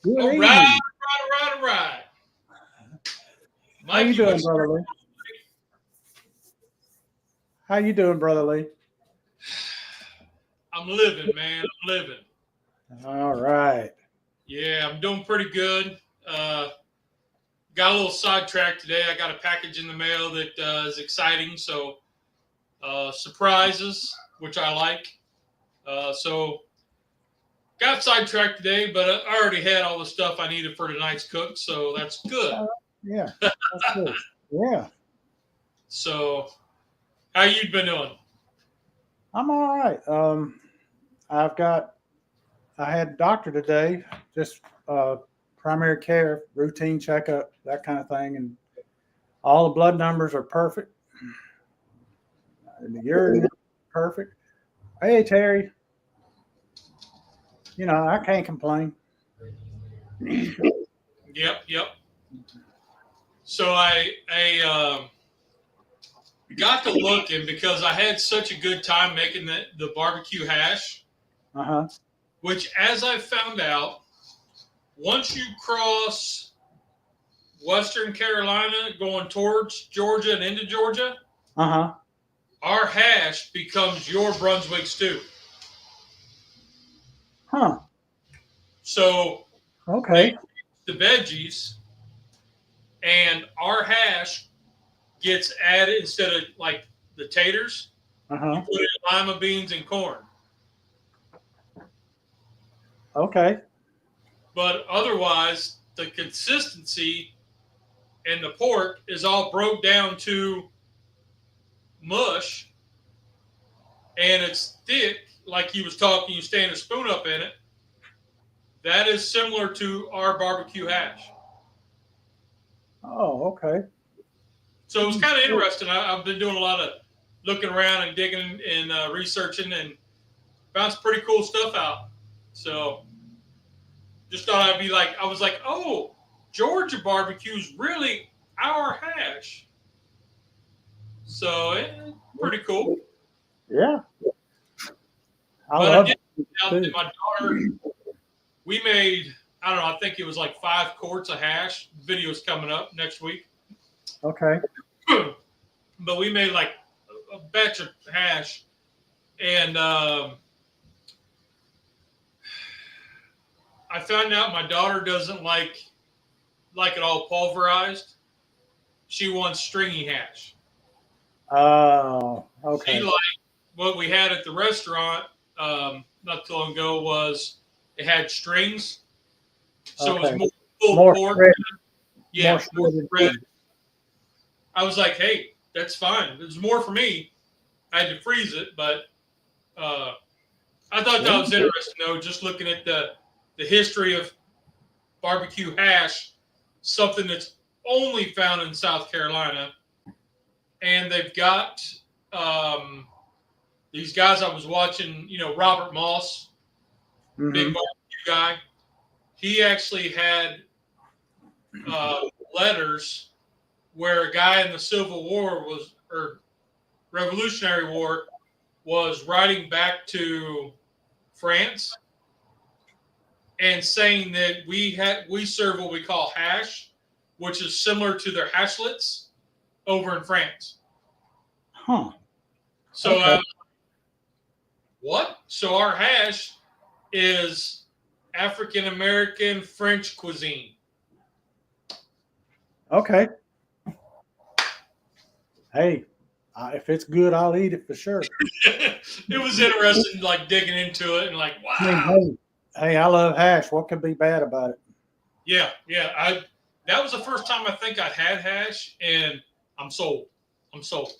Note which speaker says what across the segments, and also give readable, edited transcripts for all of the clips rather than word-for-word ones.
Speaker 1: Good
Speaker 2: All
Speaker 1: evening.
Speaker 2: right.
Speaker 1: How you
Speaker 2: Mikey,
Speaker 1: doing,
Speaker 2: what's
Speaker 1: Brother Lee? How you doing, Brother Lee?
Speaker 2: I'm living, man. I'm living.
Speaker 1: All right.
Speaker 2: Yeah, I'm doing pretty good. Uh, got a little sidetracked today. I got a package in the mail that is exciting. So surprises, which I like. So got sidetracked today, but I already had all the stuff I needed for tonight's cook, so that's good.
Speaker 1: Yeah, that's good. Yeah,
Speaker 2: So how you been doing?
Speaker 1: I'm all right. I've got I had doctor today, just primary care, routine checkup, that kind of thing, and all the blood numbers are perfect, and the urine is perfect. Hey, Terry, I can't complain.
Speaker 2: Yep. So I got to looking because I had such a good time making the barbecue hash,
Speaker 1: Uh huh.
Speaker 2: which, as I found out, once you cross Western Carolina going towards Georgia and into Georgia,
Speaker 1: Uh huh.
Speaker 2: our hash becomes your Brunswick stew.
Speaker 1: Huh.
Speaker 2: So they
Speaker 1: Okay.
Speaker 2: the veggies and our hash gets added instead of like the taters.
Speaker 1: Uh
Speaker 2: You
Speaker 1: huh.
Speaker 2: put in lima beans and corn.
Speaker 1: Okay.
Speaker 2: But otherwise, the consistency and the pork is all broke down to mush, and it's thick, like he was talking. You stand a spoon up in it. That is similar to our barbecue hash.
Speaker 1: Oh, okay.
Speaker 2: So it was kind of interesting. I've been doing a lot of looking around and digging and researching, and found some pretty cool stuff out. So just thought I'd be like, I was like, oh, Georgia barbecue's really our hash. So pretty cool.
Speaker 1: Yeah, I
Speaker 2: But I
Speaker 1: love
Speaker 2: did
Speaker 1: it
Speaker 2: find out that
Speaker 1: too.
Speaker 2: my daughter, we made, I don't know, I think it was like 5 quarts of hash. Video's coming up next week.
Speaker 1: Okay.
Speaker 2: But we made like a batch of hash. And I found out my daughter doesn't like it all pulverized. She wants stringy hash.
Speaker 1: Oh,
Speaker 2: She
Speaker 1: okay.
Speaker 2: liked what we had at the restaurant not too long ago was it had strings. So it was
Speaker 1: Okay.
Speaker 2: more pulled
Speaker 1: More
Speaker 2: pork.
Speaker 1: shred, more
Speaker 2: Yeah, more
Speaker 1: shredded
Speaker 2: bread.
Speaker 1: cheese.
Speaker 2: I was like, hey, that's fine. There's more for me. I had to freeze it, but uh, I thought that
Speaker 1: Yeah.
Speaker 2: was interesting, though, just looking at the history of barbecue hash, something that's only found in South Carolina. And they've got um, these guys I was watching, Robert Moss, big
Speaker 1: Mm-hmm.
Speaker 2: barbecue guy. He actually had letters where a guy in the Civil War or Revolutionary War was writing back to France and saying that we serve what we call hash, which is similar to their hashlets over in France.
Speaker 1: Huh.
Speaker 2: So
Speaker 1: Okay.
Speaker 2: what? So our hash is African American French cuisine.
Speaker 1: Okay. Hey, if it's good, I'll eat it for sure.
Speaker 2: It was interesting, like digging into it and like,
Speaker 1: I mean,
Speaker 2: wow,
Speaker 1: hey, I love hash. What could be bad about it?
Speaker 2: yeah. I that was the first time I think I'd had hash, and I'm sold. I'm sold.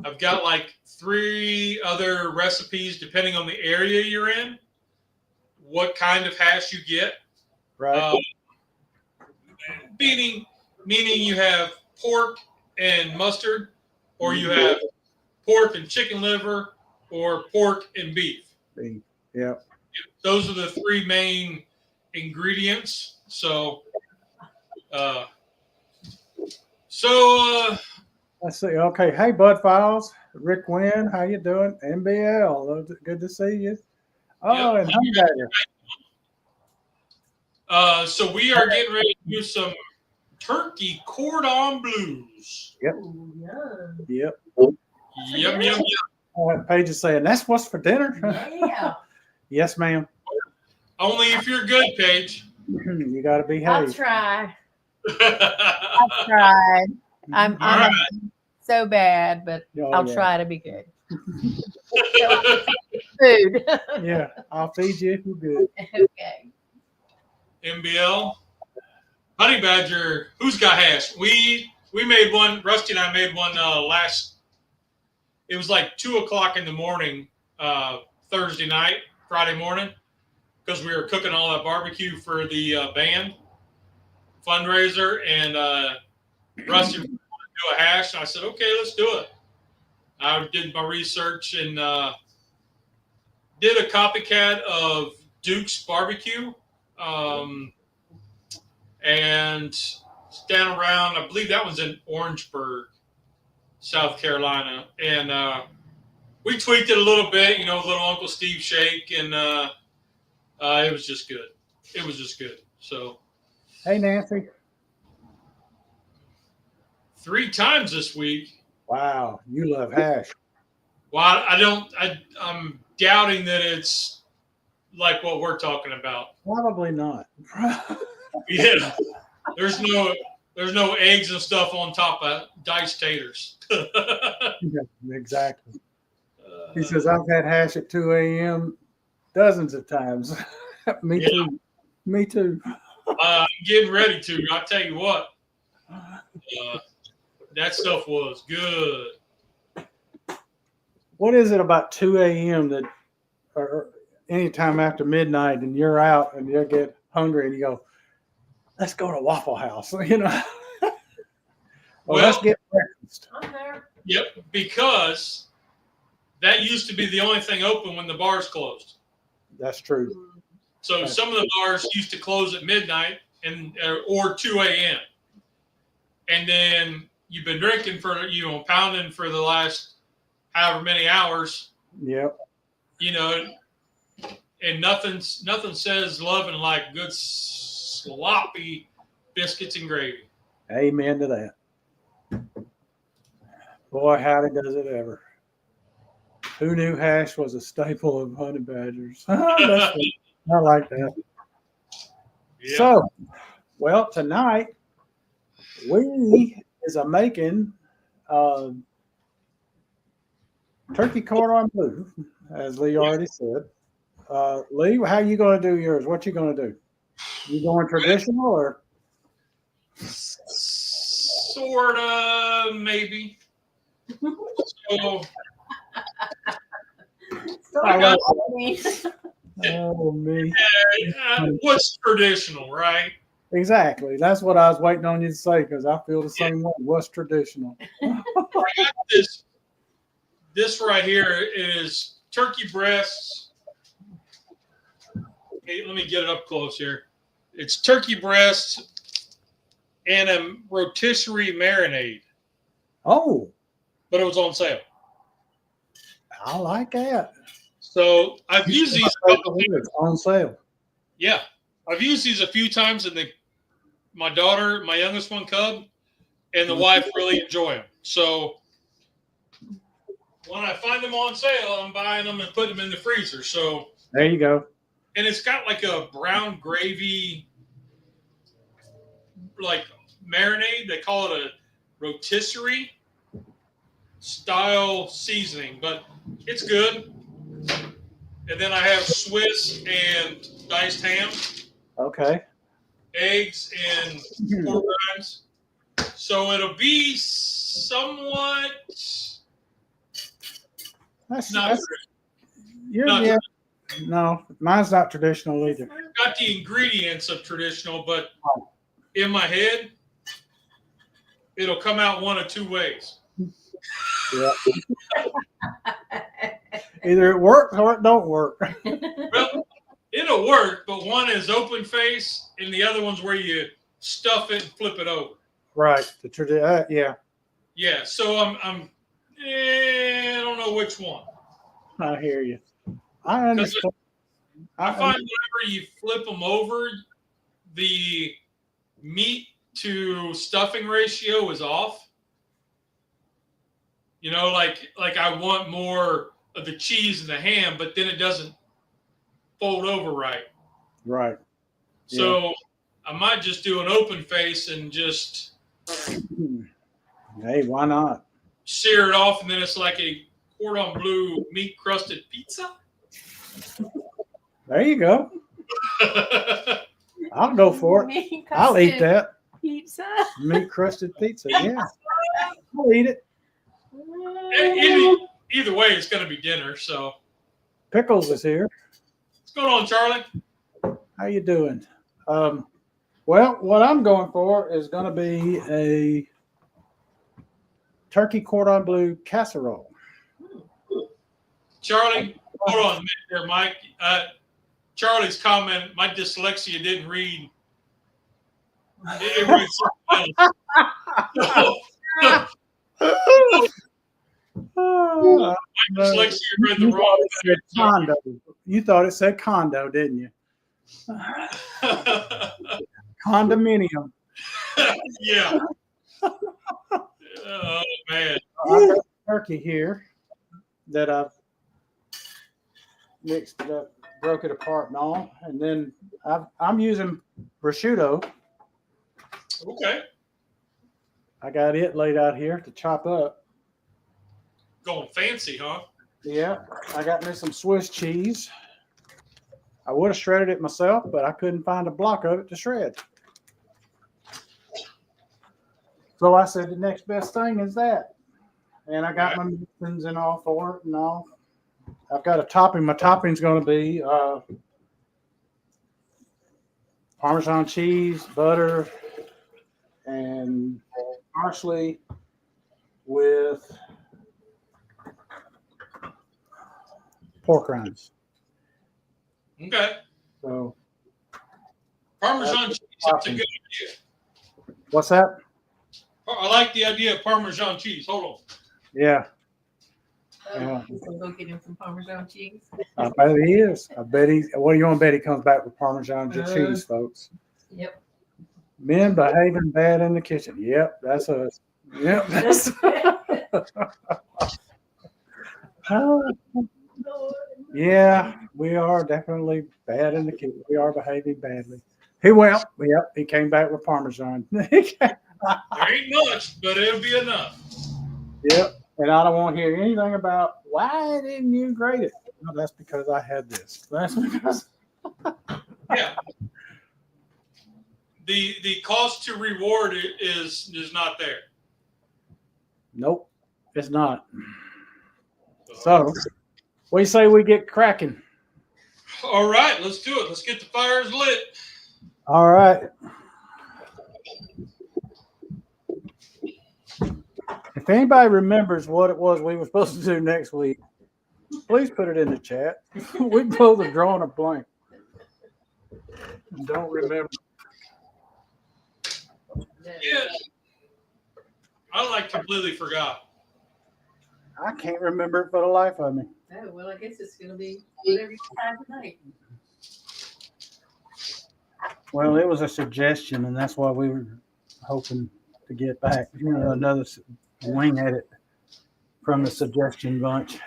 Speaker 2: I've got like 3 other recipes depending on the area you're in, what kind of hash you get.
Speaker 1: Right.
Speaker 2: Um, meaning, meaning you have pork and mustard, or you
Speaker 1: Mm-hmm.
Speaker 2: have pork and chicken liver, or pork and beef.
Speaker 1: Beef. Yeah.
Speaker 2: Those are the 3 main ingredients. Uh, so
Speaker 1: Let's see. Okay. Hey, Bud Files. Rick Wynn, how you doing? NBL. Good to see you.
Speaker 2: yep.
Speaker 1: Oh, and Humdinger.
Speaker 2: So we are getting ready to do some turkey cordon bleus.
Speaker 1: Yep.
Speaker 3: Ooh, yum.
Speaker 1: Yep.
Speaker 2: Yum, yum, yum.
Speaker 1: Paige is saying, that's what's for dinner?
Speaker 3: Yeah.
Speaker 1: Yes, ma'am.
Speaker 2: Only if you're good, Paige.
Speaker 1: You got to behave.
Speaker 3: I'll try.
Speaker 2: All
Speaker 3: I'll try. I'm
Speaker 2: right.
Speaker 3: so bad, but
Speaker 1: Oh,
Speaker 3: I'll
Speaker 1: yeah.
Speaker 3: try to be good. Food.
Speaker 1: Yeah, I'll feed you if you're good.
Speaker 3: Okay.
Speaker 2: MBL. Honey Badger. Who's got hash? We made one. Rusty and I made one last. It was like 2:00 in the morning, Thursday night, Friday morning, because we were cooking all that barbecue for the band fundraiser, and Rusty wanted to do a hash, and I said, okay, let's do it. I did my research and did a copycat of Duke's barbecue, and stand around. I believe that was in Orangeburg, South Carolina, and we tweaked it a little bit, little Uncle Steve shake, and it was just good. It was just good. So,
Speaker 1: Hey, Nancy.
Speaker 2: 3 times this week.
Speaker 1: Wow, you love hash.
Speaker 2: Well, I'm doubting that it's like what we're talking about.
Speaker 1: Probably not.
Speaker 2: Yeah, there's no eggs and stuff on top of diced taters.
Speaker 1: Yeah, exactly. He says, I've had hash at 2 a.m. dozens of times. Me
Speaker 2: Yeah.
Speaker 1: too. Me too.
Speaker 2: I'm getting ready to. I'll tell you what. That stuff was good.
Speaker 1: What is it about 2 a.m. that, or anytime after midnight, and you're out and you get hungry and you go, let's go to Waffle House, Or
Speaker 2: Well,
Speaker 1: let's get breakfast.
Speaker 3: I'm there.
Speaker 2: Yep, because that used to be the only thing open when the bars closed.
Speaker 1: That's true.
Speaker 2: So some of the bars used to close at midnight or 2 a.m. And then you've been drinking for, pounding for the last however many hours,
Speaker 1: Yep.
Speaker 2: and nothing says loving like good sloppy biscuits and gravy.
Speaker 1: Amen to that. Boy, howdy does it ever. Who knew hash was a staple of honey badgers? That's funny. I like that.
Speaker 2: Yeah.
Speaker 1: So, well, tonight we is a making turkey cordon bleu, as Lee already said. Lee, how you going to do yours? What you going to do? You going traditional or?
Speaker 2: Sorta, maybe. So
Speaker 1: I love
Speaker 3: Me.
Speaker 1: Oh, me.
Speaker 2: what's traditional, right?
Speaker 1: Exactly. That's what I was waiting on you to say because I feel the same way. What's traditional?
Speaker 2: I got this right here is turkey breasts. Hey, let me get it up close here. It's turkey breasts and a rotisserie marinade,
Speaker 1: Oh,
Speaker 2: but it was on sale.
Speaker 1: I like that.
Speaker 2: So I've used these.
Speaker 1: It's on sale.
Speaker 2: Yeah, I've used these a few times, and my daughter, my youngest one, Cub, and the wife really enjoy them. So when I find them on sale, I'm buying them and putting them in the freezer. So
Speaker 1: There you go.
Speaker 2: and it's got like a brown gravy, like marinade. They call it a rotisserie style seasoning, but it's good. And then I have Swiss and diced ham,
Speaker 1: Okay.
Speaker 2: eggs, and pork rinds. So it'll be somewhat not
Speaker 1: Yeah. No, mine's not traditional either.
Speaker 2: got the ingredients of traditional, but in my head, it'll come out one of 2 ways.
Speaker 1: Yeah. Either it works or it don't work.
Speaker 2: Well, it'll work, but one is open face, and the other one's where you stuff it and flip it over.
Speaker 1: Right. The yeah.
Speaker 2: Yeah. So I don't know which one.
Speaker 1: I hear you. I understand.
Speaker 2: I find whenever you flip them over, the meat to stuffing ratio is off. You know, like I want more of the cheese and the ham, but then it doesn't fold over right.
Speaker 1: Right.
Speaker 2: So I might just do an open face and just
Speaker 1: Hey, why not?
Speaker 2: sear it off, and then it's like a cordon bleu meat crusted pizza.
Speaker 1: There you go. I'll go for it.
Speaker 3: Meat
Speaker 1: I'll eat
Speaker 3: crusted
Speaker 1: that.
Speaker 3: pizza.
Speaker 1: Meat crusted pizza. Yeah. I'll eat it.
Speaker 2: Either way, it's going to be dinner. So,
Speaker 1: Pickles is here.
Speaker 2: what's going on, Charlie?
Speaker 1: How you doing? Well, what I'm going for is going to be a turkey cordon bleu casserole.
Speaker 2: Charlie, hold on a minute there, Mike. Charlie's comment, my dyslexia didn't read. It reads something else.
Speaker 1: Oh,
Speaker 2: My dyslexia read the wrong
Speaker 1: said condo. You thought it said condo, didn't you? Condominium.
Speaker 2: Yeah. Oh, man.
Speaker 1: I've got turkey here that I've mixed it up, broke it apart and all, and then I'm using prosciutto.
Speaker 2: Okay.
Speaker 1: I got it laid out here to chop up.
Speaker 2: Going fancy, huh?
Speaker 1: Yeah, I got me some Swiss cheese. I would have shredded it myself, but I couldn't find a block of it to shred. So I said the next best thing is that. And I got my mixins and all for it and all. I've got a topping. My topping's going to be Parmesan cheese, butter, and parsley with pork rinds.
Speaker 2: Okay.
Speaker 1: So
Speaker 2: Parmesan cheese, that's a good idea.
Speaker 1: what's that?
Speaker 2: I like the idea of Parmesan cheese. Hold on.
Speaker 1: Yeah,
Speaker 3: Yeah. Go get him some Parmesan cheese.
Speaker 1: I bet he is. I bet he. What do you want to bet he comes back with Parmesan cheese, folks?
Speaker 3: Yep.
Speaker 1: Men behaving bad in the kitchen. Yep, that's us. Yep. That's yeah, we are definitely bad in the kitchen. We are behaving badly. He went. Yep, he came back with Parmesan.
Speaker 2: There ain't much, but it'll be enough.
Speaker 1: Yep. And I don't want to hear anything about why didn't you grate it? No, that's because I had this. That's because.
Speaker 2: Yeah. The cost to reward is not there.
Speaker 1: Nope, it's not. So, what do you say we get cracking?
Speaker 2: All right, let's do it. Let's get the fires lit.
Speaker 1: All right. If anybody remembers what it was we were supposed to do next week, please put it in the chat. We both are drawing a blank. Don't remember.
Speaker 2: Yeah. I like completely forgot.
Speaker 1: I can't remember it for the life of me.
Speaker 3: Oh, well, I guess it's going to be whatever you have tonight.
Speaker 1: Well, it was a suggestion, and that's why we were hoping to get back. You know, another wing at it from the suggestion bunch.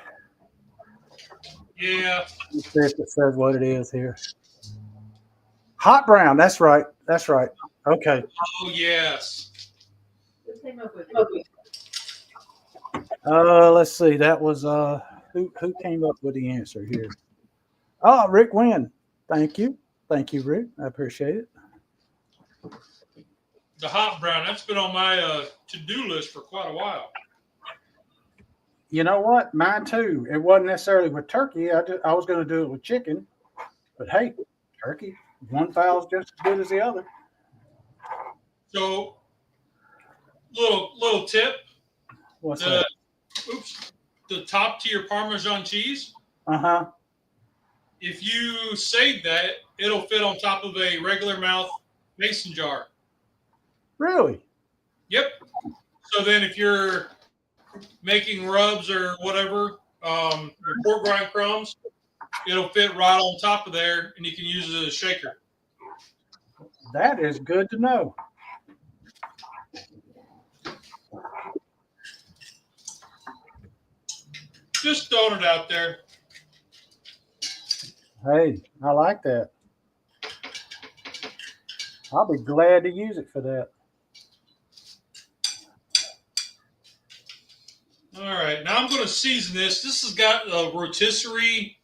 Speaker 2: Yeah.
Speaker 1: Let's see if it says what it is here. Hot brown. That's right. That's right. Okay.
Speaker 2: Oh, yes.
Speaker 3: Who came up with it?
Speaker 1: Let's see. That was who came up with the answer here? Oh, Rick Wynn. Thank you. Thank you, Rick. I appreciate it.
Speaker 2: The hot brown, that's been on my to-do list for quite a while.
Speaker 1: You know what? Mine too. It wasn't necessarily with turkey. I was going to do it with chicken, but hey, turkey, one file's just as good as the other.
Speaker 2: So, little tip.
Speaker 1: What's that?
Speaker 2: The top to your Parmesan cheese.
Speaker 1: Uh-huh.
Speaker 2: If you save that, it'll fit on top of a regular mouth mason jar.
Speaker 1: Really?
Speaker 2: Yep. So then if you're making rubs or whatever, your pork rind crumbs, it'll fit right on top of there, and you can use it as a shaker.
Speaker 1: That is good to know.
Speaker 2: Just throwing it out there.
Speaker 1: Hey, I like that. I'll be glad to use it for that.
Speaker 2: All right, now I'm going to season this. This has got a rotisserie,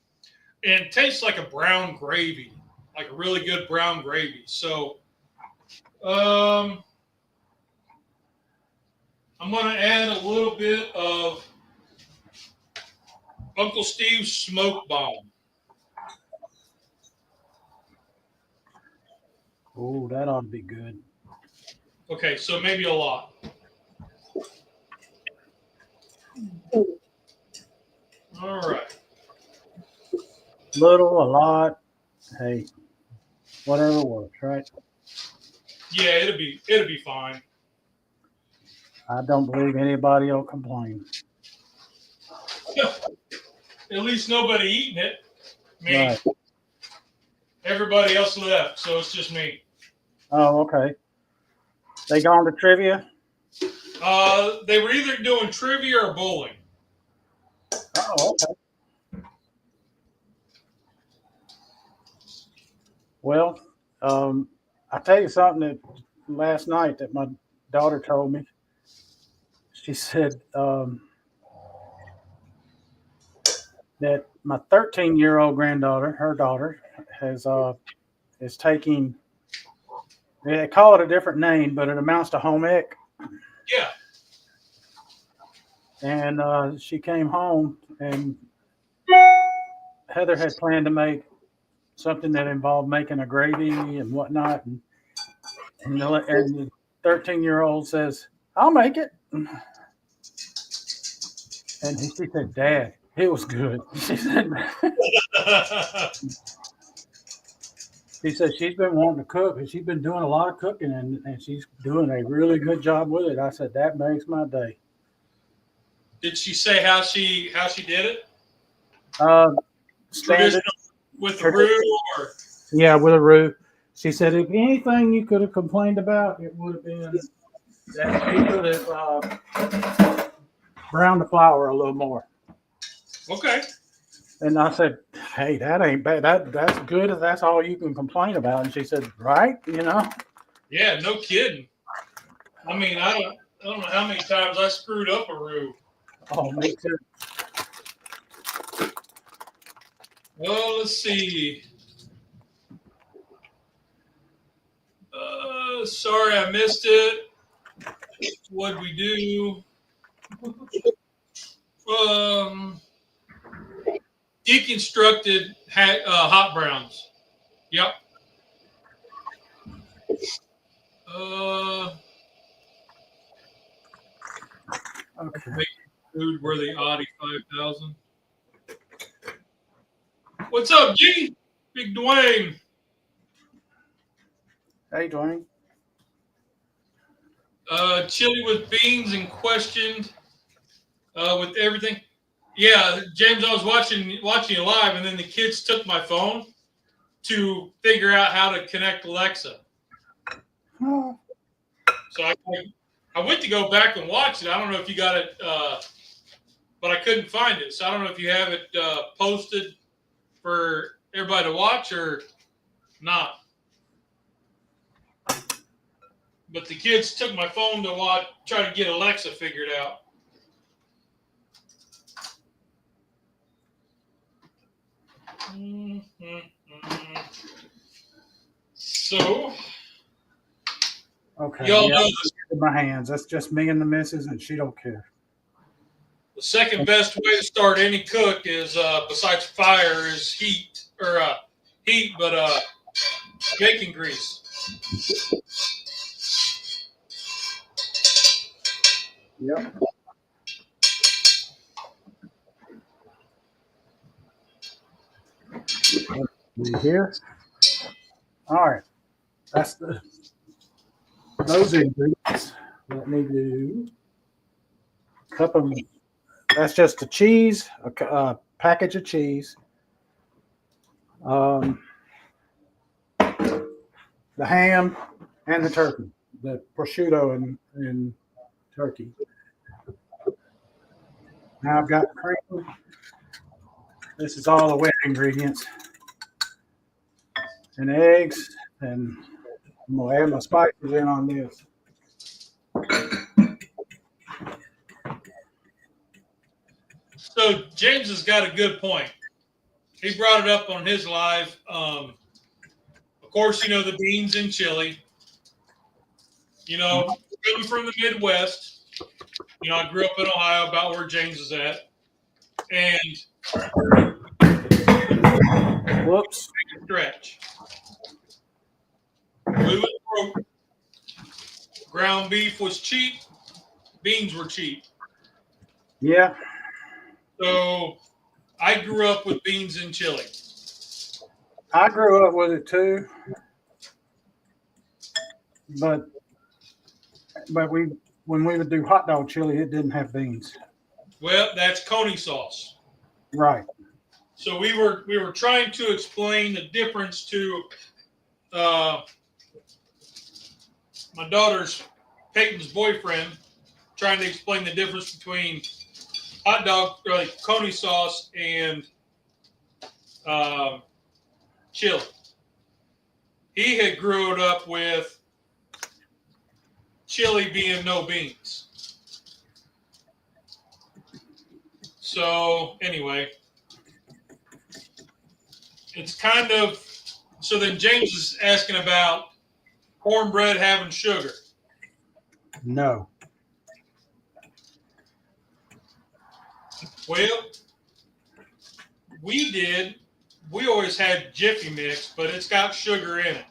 Speaker 2: and it tastes like a brown gravy, like a really good brown gravy. So, I'm going to add a little bit of Uncle Steve's smoke bomb.
Speaker 1: Oh, that ought to be good.
Speaker 2: Okay, so maybe a lot. All right.
Speaker 1: Little, a lot. Hey, whatever works, right?
Speaker 2: Yeah, it'll be fine.
Speaker 1: I don't believe anybody will complain.
Speaker 2: At least nobody eating it. Me.
Speaker 1: Right.
Speaker 2: Everybody else left, so it's just me.
Speaker 1: Oh, okay. They gone to trivia?
Speaker 2: They were either doing trivia or bowling.
Speaker 1: Oh, okay. Well, I tell you something that last night that my daughter told me. She said that my 13-year-old granddaughter, her daughter, is taking. They call it a different name, but it amounts to home ec.
Speaker 2: Yeah.
Speaker 1: And she came home, and Heather had planned to make something that involved making a gravy and whatnot. And the 13-year-old says, "I'll make it." And she said, "Dad, it was good." She said she's been wanting to cook, and she's been doing a lot of cooking, and she's doing a really good job with it. I said, that makes my day.
Speaker 2: Did she say how she did it?
Speaker 1: Standard
Speaker 2: With the roux or?
Speaker 1: Yeah, with a roux. She said if anything you could have complained about, it would have been that she could have browned the flour a little more.
Speaker 2: Okay.
Speaker 1: And I said, "Hey, that ain't bad. That's good if that's all you can complain about." And she said, "Right, you know."
Speaker 2: Yeah, no kidding. I mean, I don't know how many times I screwed up a roux.
Speaker 1: Oh, me too.
Speaker 2: Well, let's see. Sorry I missed it. What'd we do? Deconstructed hot browns. Yep.
Speaker 1: Okay.
Speaker 2: Make food worthy Audi 5000. What's up, G? Big Dwayne.
Speaker 1: Hey, Dwayne.
Speaker 2: Chili with beans and questioned with everything. Yeah, James, I was watching you live, and then the kids took my phone to figure out how to connect Alexa.
Speaker 1: Oh.
Speaker 2: So I went to go back and watch it. I don't know if you got it, but I couldn't find it. So I don't know if you have it posted for everybody to watch or not. But the kids took my phone to try to get Alexa figured out. So,
Speaker 1: Okay.
Speaker 2: y'all know
Speaker 1: in my hands. That's just me and the missus, and she don't care.
Speaker 2: the second best way to start any cook is, besides fire, is heat, but bacon grease.
Speaker 1: Yep. Here. All right. That's those ingredients. Let me do a cup of. That's just the cheese, a package of cheese. the ham, and the turkey, the prosciutto and turkey. Now I've got cream. This is all the wet ingredients. And eggs, and I'm going to add my spices in on this.
Speaker 2: So James has got a good point. He brought it up on his live. Of course, the beans and chili. Coming from the Midwest, I grew up in Ohio, about where James is at. And
Speaker 1: Whoops.
Speaker 2: stretch. We was broke. Ground beef was cheap. Beans were cheap.
Speaker 1: Yeah.
Speaker 2: So I grew up with beans and chili.
Speaker 1: I grew up with it too. But when we would do hot dog chili, it didn't have beans.
Speaker 2: Well, that's coney sauce.
Speaker 1: Right.
Speaker 2: So we were trying to explain the difference to my daughter's Peyton's boyfriend, trying to explain the difference between hot dog, like coney sauce, and chili. He had grown up with chili being no beans. So anyway, it's kind of, so then James is asking about cornbread having sugar.
Speaker 1: No.
Speaker 2: Well, we always had Jiffy Mix, but it's got sugar in it.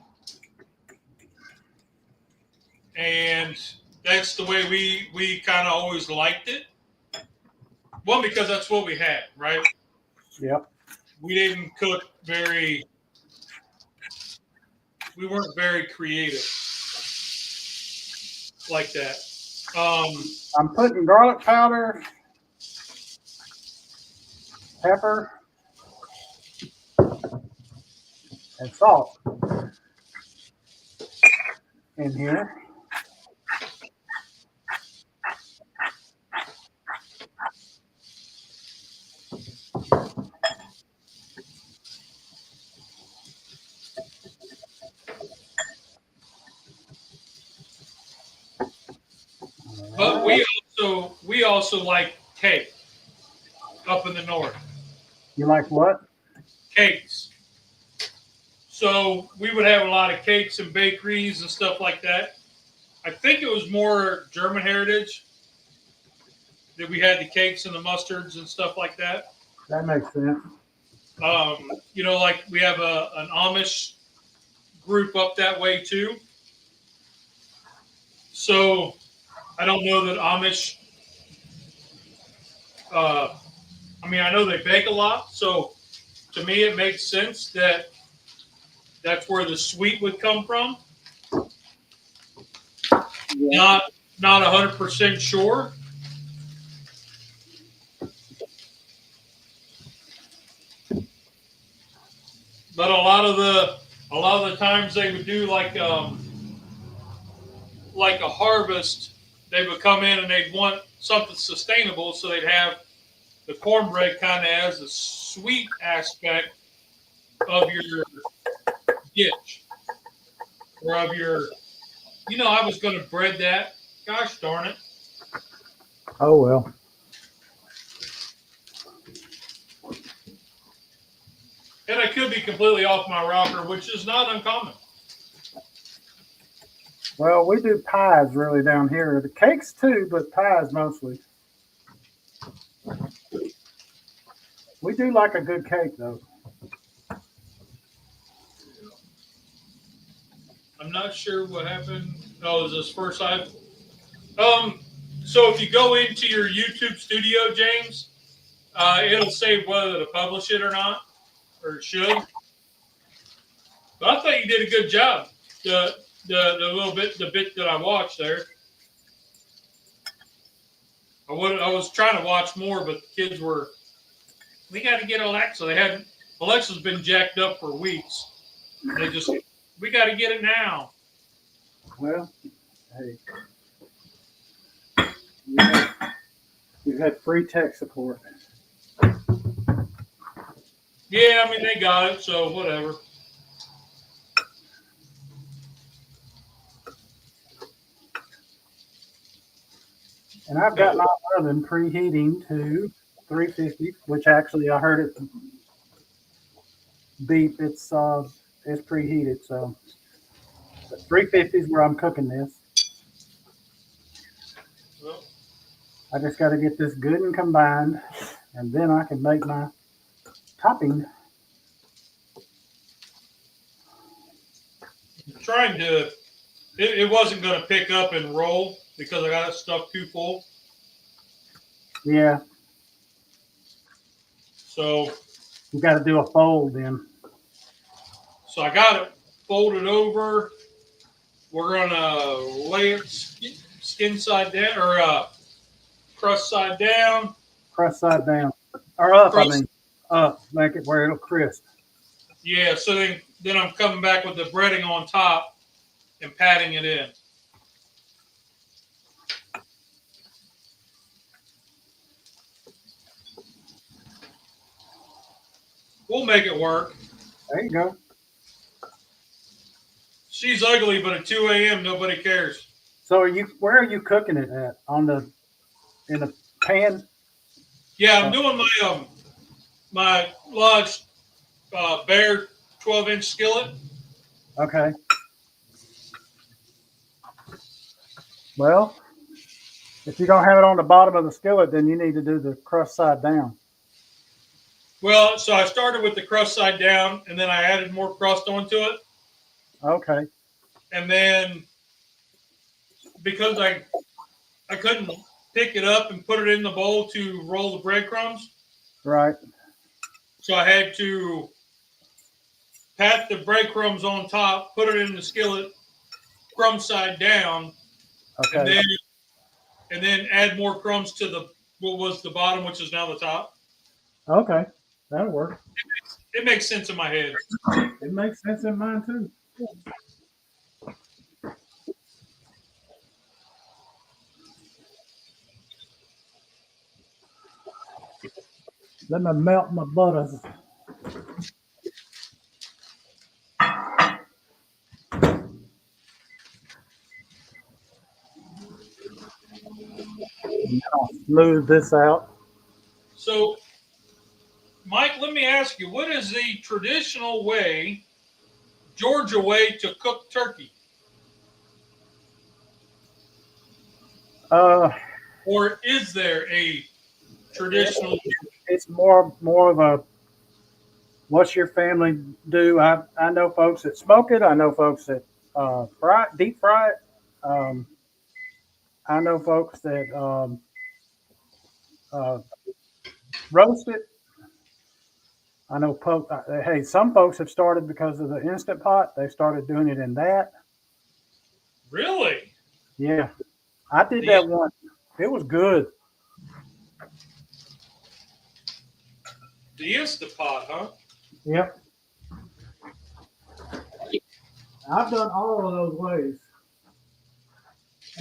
Speaker 2: And that's the way we kind of always liked it. One, because that's what we had, right?
Speaker 1: Yep.
Speaker 2: We weren't very creative like that.
Speaker 1: I'm putting garlic powder, pepper, and salt in here.
Speaker 2: But we also like cake up in the north.
Speaker 1: You like what?
Speaker 2: Cakes. So we would have a lot of cakes and bakeries and stuff like that. I think it was more German heritage that we had the cakes and the mustards and stuff like that.
Speaker 1: That makes sense.
Speaker 2: Like we have an Amish group up that way too. So I don't know that Amish. I know they bake a lot, so to me it makes sense that that's where the sweet would come from. Yeah. Not 100% sure. But a lot of the times they would do like a harvest. They would come in and they'd want something sustainable, so they'd have the cornbread kind of as the sweet aspect of your dish, or of your. I was going to bread that. Gosh darn it!
Speaker 1: Oh well.
Speaker 2: And I could be completely off my rocker, which is not uncommon.
Speaker 1: Well, we do pies really down here. The cakes too, but pies mostly. We do like a good cake though.
Speaker 2: I'm not sure what happened. Oh, is this first I've so if you go into your YouTube studio, James, it'll say whether to publish it or not, or it should. But I thought you did a good job. The bit that I watched there. I was trying to watch more, but the kids were. We got to get Alexa. Alexa's been jacked up for weeks. We got to get it now.
Speaker 1: Well, hey, you had free tech support.
Speaker 2: Yeah, I mean, they got it, so whatever.
Speaker 1: And I've got my oven preheating to 350, which actually I heard it beep. It's preheated, so 350 is where I'm cooking this.
Speaker 2: Well,
Speaker 1: I just got to get this good and combined, and then I can make my topping.
Speaker 2: trying to, it wasn't going to pick up and roll because I got it stuffed too full.
Speaker 1: Yeah,
Speaker 2: So
Speaker 1: you got to do a fold then.
Speaker 2: So I got it folded over. We're gonna lay it skin side down or crust side down.
Speaker 1: Crust side down or up.
Speaker 2: Crust.
Speaker 1: I mean, up. Make it where it'll crisp.
Speaker 2: Yeah. So then I'm coming back with the breading on top and patting it in. We'll make it work.
Speaker 1: There you go.
Speaker 2: She's ugly, but at 2 a.m. nobody cares.
Speaker 1: So where are you cooking it at? In a pan?
Speaker 2: Yeah, I'm doing my large bare 12-inch skillet.
Speaker 1: Okay. Well, if you don't have it on the bottom of the skillet, then you need to do the crust side down.
Speaker 2: Well, so I started with the crust side down, and then I added more crust onto it.
Speaker 1: Okay.
Speaker 2: And then because I couldn't pick it up and put it in the bowl to roll the breadcrumbs,
Speaker 1: Right.
Speaker 2: so I had to pat the breadcrumbs on top, put it in the skillet, crumb side down,
Speaker 1: Okay.
Speaker 2: and then add more crumbs to what was the bottom, which is now the top.
Speaker 1: Okay. That'll work.
Speaker 2: It makes sense in my head.
Speaker 1: It makes sense in mine too. Let me melt my butters. I'll smooth this out.
Speaker 2: So, Mike, let me ask you, what is the traditional way, Georgia way, to cook turkey? Or is there a traditional?
Speaker 1: It's more of a what's your family do? I know folks that smoke it. I know folks that deep fry it. I know folks that roast it. I know hey, some folks have started because of the Instant Pot. They started doing it in that.
Speaker 2: Really?
Speaker 1: Yeah, I did that once. It was good.
Speaker 2: The Instant Pot, huh?
Speaker 1: Yep. I've done all of those ways.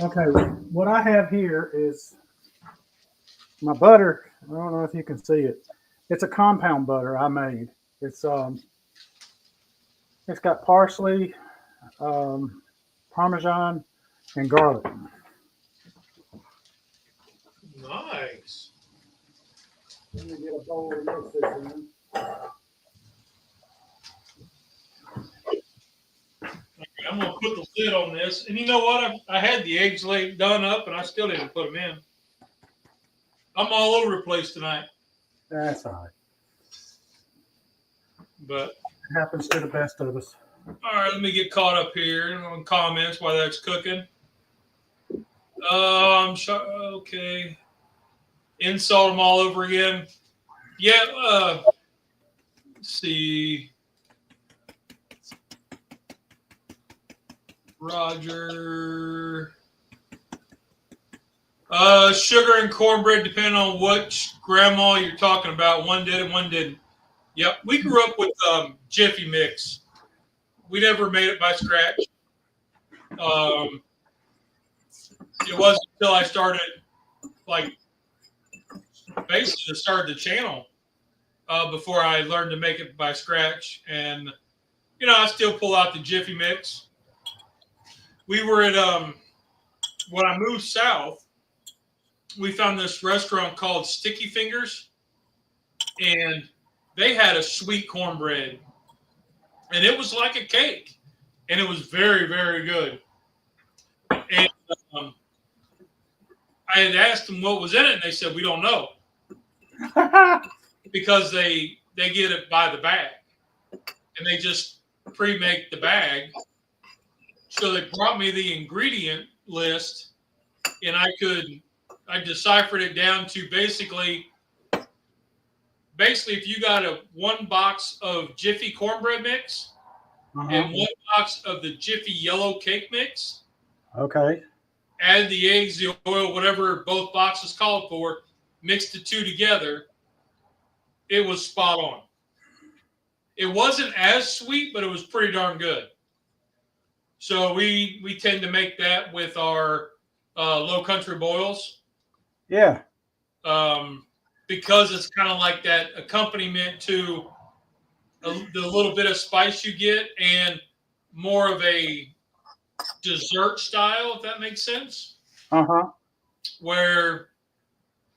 Speaker 1: Okay, what I have here is my butter. I don't know if you can see it. It's a compound butter I made. It's got parsley, Parmesan, and garlic.
Speaker 2: Nice.
Speaker 1: Let me get a bowl and mix this in.
Speaker 2: I'm going to put the lid on this. And you know what? I had the eggs done up, and I still didn't put them in. I'm all over the place tonight.
Speaker 1: That's all right.
Speaker 2: But
Speaker 1: It happens to the best of us.
Speaker 2: all right, let me get caught up here on comments while that's cooking. I'm sure. Okay. Insult them all over again. Yeah. Let's see. Roger. Sugar and cornbread, depending on which grandma you're talking about. One did it, one didn't. Yep. We grew up with Jiffy Mix. we never made it by scratch. It wasn't until I started, like, basically started the channel before I learned to make it by scratch. And, you know, I still pull out the Jiffy Mix. We were at, when I moved south, we found this restaurant called Sticky Fingers, and they had a sweet cornbread, and it was like a cake, and it was very, very good. And I had asked them what was in it, and they said, we don't know, because they get it by the bag, and they just pre-make the bag. So they brought me the ingredient list, and I deciphered it down to basically if you got one box of Jiffy cornbread mix and one box of the Jiffy yellow cake mix,
Speaker 1: Okay.
Speaker 2: add the eggs, the oil, whatever both boxes called for, mix the two together, it was spot on. It wasn't as sweet, but it was pretty darn good. So we tend to make that with our low country boils.
Speaker 1: Yeah.
Speaker 2: Because it's kind of like that accompaniment to the little bit of spice you get, and more of a dessert style, if that makes sense. Where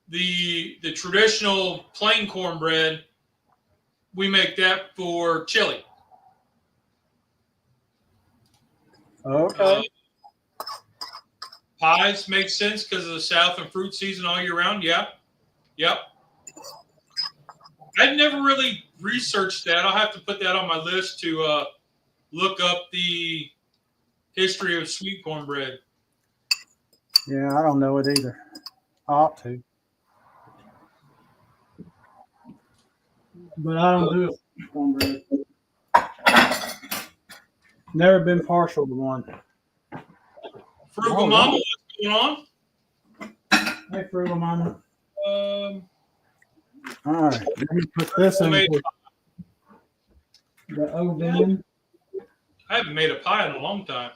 Speaker 2: the traditional plain cornbread, we make that for chili.
Speaker 1: Okay.
Speaker 2: Pies make sense because of the South and fruit season all year round. Yeah. Yep. I'd never really researched that. I'll have to put that on my list to look up the history of sweet cornbread.
Speaker 1: Yeah, I don't know it either. I ought to. But I don't do cornbread. Never been partial to one.
Speaker 2: Frugal Mama, what's going on?
Speaker 1: Hey, Frugal Mama. All right, let me put this in the oven.
Speaker 2: I haven't made a pie in a long time.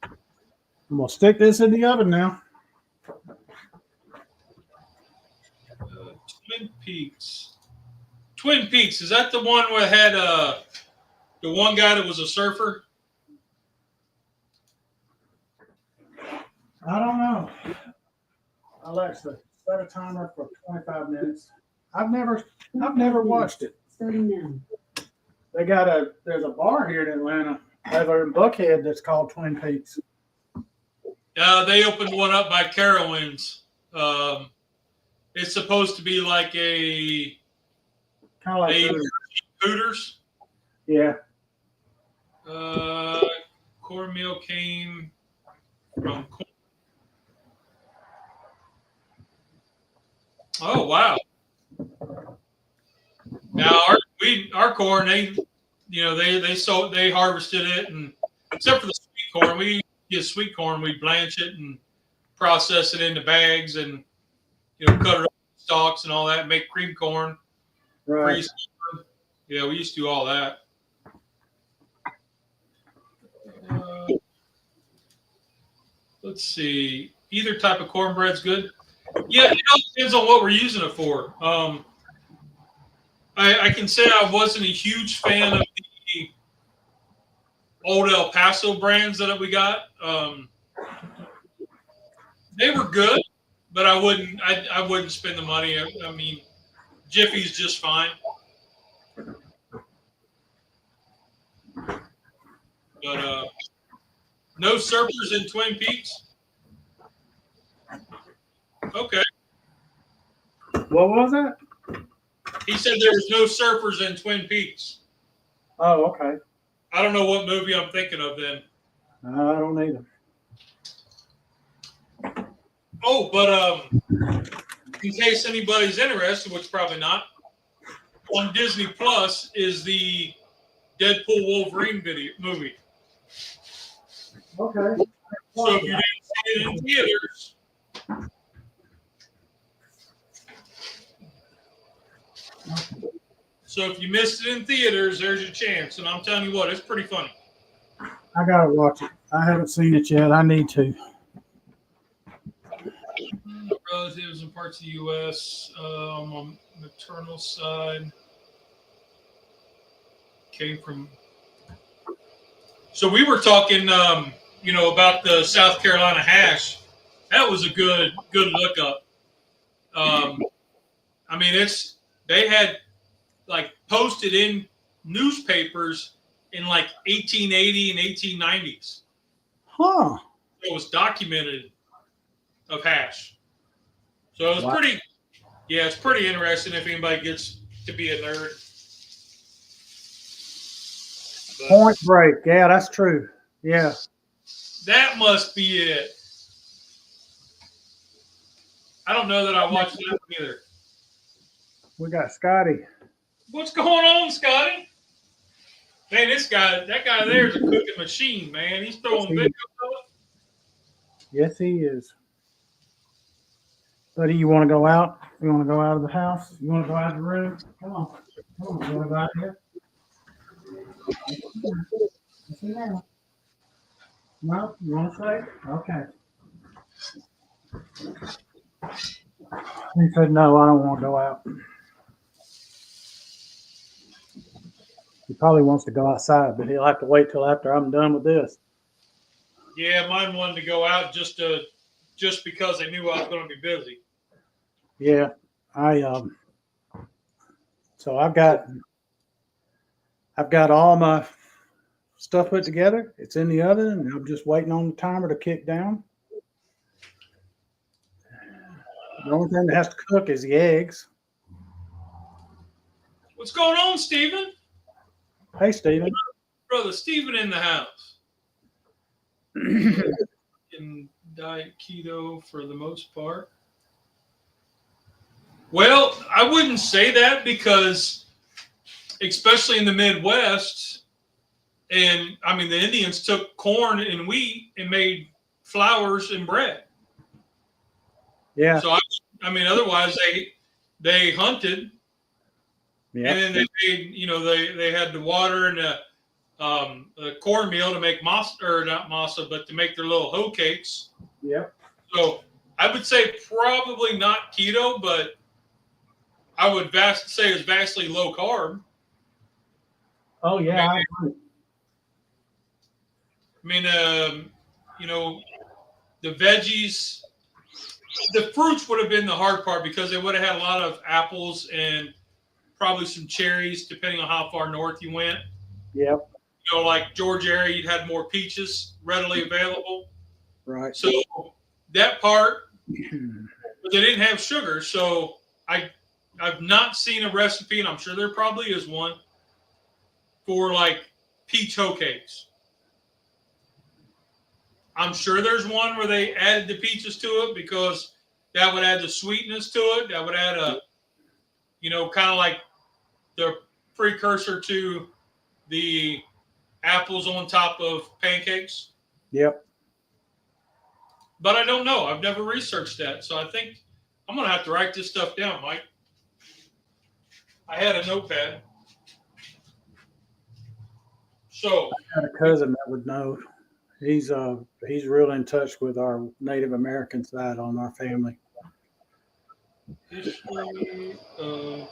Speaker 1: I'm gonna stick this in the oven now.
Speaker 2: Twin Peaks. Twin Peaks, is that the one where it had the one guy that was a surfer?
Speaker 1: I don't know. Alexa, set a timer for 25 minutes. I've never watched it.
Speaker 3: Starting now.
Speaker 1: There's a bar here in Atlanta, over in Buckhead, that's called Twin Peaks.
Speaker 2: They opened one up by Carowinds. It's supposed to be like a
Speaker 1: Kind of like
Speaker 2: Hooters.
Speaker 1: Yeah.
Speaker 2: Cornmeal came from. Oh wow! Now our corn, they harvested it, and except for the sweet corn, we get sweet corn, we blanch it and process it into bags, and cut it up in stalks and all that, make cream corn.
Speaker 1: Right.
Speaker 2: Yeah, we used to do all that. Let's see. Either type of cornbread's good. Yeah, it all depends on what we're using it for. I can say I wasn't a huge fan of the old El Paso brands that we got. They were good, but I wouldn't spend the money. I mean, Jiffy's just fine. But no surfers in Twin Peaks? Okay.
Speaker 1: What was that?
Speaker 2: He said there was no surfers in Twin Peaks.
Speaker 1: Oh, okay.
Speaker 2: I don't know what movie I'm thinking of then.
Speaker 1: I don't either.
Speaker 2: Oh, but in case anybody's interested, which probably not, on Disney Plus is the Deadpool Wolverine movie.
Speaker 1: Okay.
Speaker 2: So if you didn't see it in theaters, So if you missed it in theaters, there's your chance. And I'm telling you what, it's pretty funny.
Speaker 1: I gotta watch it. I haven't seen it yet. I need to.
Speaker 2: Relatives in parts of the U.S. On maternal side came from. So we were talking, about the South Carolina hash. That was a good look up. They had like posted in newspapers in like 1880 and 1890s.
Speaker 1: Huh.
Speaker 2: It was documented of hash. So it was
Speaker 1: Wow.
Speaker 2: it's pretty interesting if anybody gets to be a nerd. But
Speaker 1: Point Break. Yeah, that's true. Yeah.
Speaker 2: that must be it. I don't know that I watched that one either.
Speaker 1: We got Scotty.
Speaker 2: What's going on, Scotty? Man, that guy there is a cooking machine, man. He's throwing big stuff.
Speaker 1: Yes, he is. Buddy, you want to go out? You want to go out of the house? You want to go out of the room? Come on. Come on. You want to go out here? No? You want to stay? Okay. He said, no, I don't want to go out. He probably wants to go outside, but he'll have to wait till after I'm done with this.
Speaker 2: Yeah, mine wanted to go out just because they knew I was going to be busy.
Speaker 1: Yeah, so I've got all my stuff put together. It's in the oven, and I'm just waiting on the timer to kick down. The only thing that has to cook is the eggs.
Speaker 2: What's going on, Stephen?
Speaker 1: Hey, Steven.
Speaker 2: Brother Stephen in the house. In diet keto for the most part. Well, I wouldn't say that because, especially in the Midwest, and I mean, the Indians took corn and wheat and made flours and bread.
Speaker 1: Yeah.
Speaker 2: So, otherwise they hunted.
Speaker 1: Yeah.
Speaker 2: And then they made, they had the water and the cornmeal to make masa, or not masa, but to make their little hoe cakes.
Speaker 1: Yep.
Speaker 2: So I would say probably not keto, but I would say it's vastly low carb.
Speaker 1: Oh yeah.
Speaker 2: The veggies, the fruits would have been the hard part because they would have had a lot of apples and probably some cherries, depending on how far north you went.
Speaker 1: Yep.
Speaker 2: Like Georgia area, you'd had more peaches readily available.
Speaker 1: Right.
Speaker 2: So that part, but they didn't have sugar. So I've not seen a recipe, and I'm sure there probably is one, for like peach hoe cakes. I'm sure there's one where they added the peaches to it because that would add the sweetness to it. That would add kind of like the precursor to the apples on top of pancakes.
Speaker 1: Yep.
Speaker 2: But I don't know. I've never researched that. So I think I'm going to have to write this stuff down, Mike. I had a notepad. So
Speaker 1: I had a cousin that would know. He's real in touch with our Native American side on our family.
Speaker 2: History of,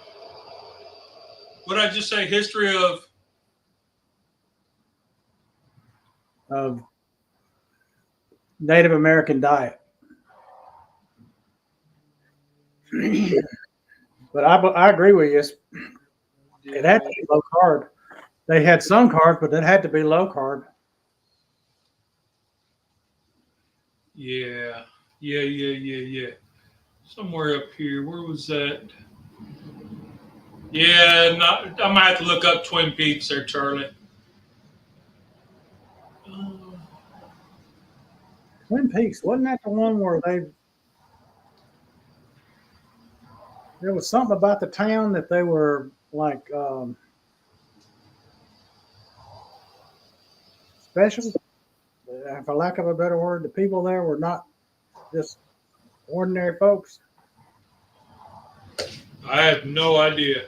Speaker 2: what did I just say? History
Speaker 1: of Native American diet. But I agree with you. It had to be low carb. They had some carbs, but it had to be low carb.
Speaker 2: Yeah. Somewhere up here. Where was that? Yeah, I might have to look up Twin Peaks there, Charlie.
Speaker 1: Twin Peaks, wasn't that the one where there was something about the town that they were like special, for lack of a better word, the people there were not just ordinary folks.
Speaker 2: I have no idea.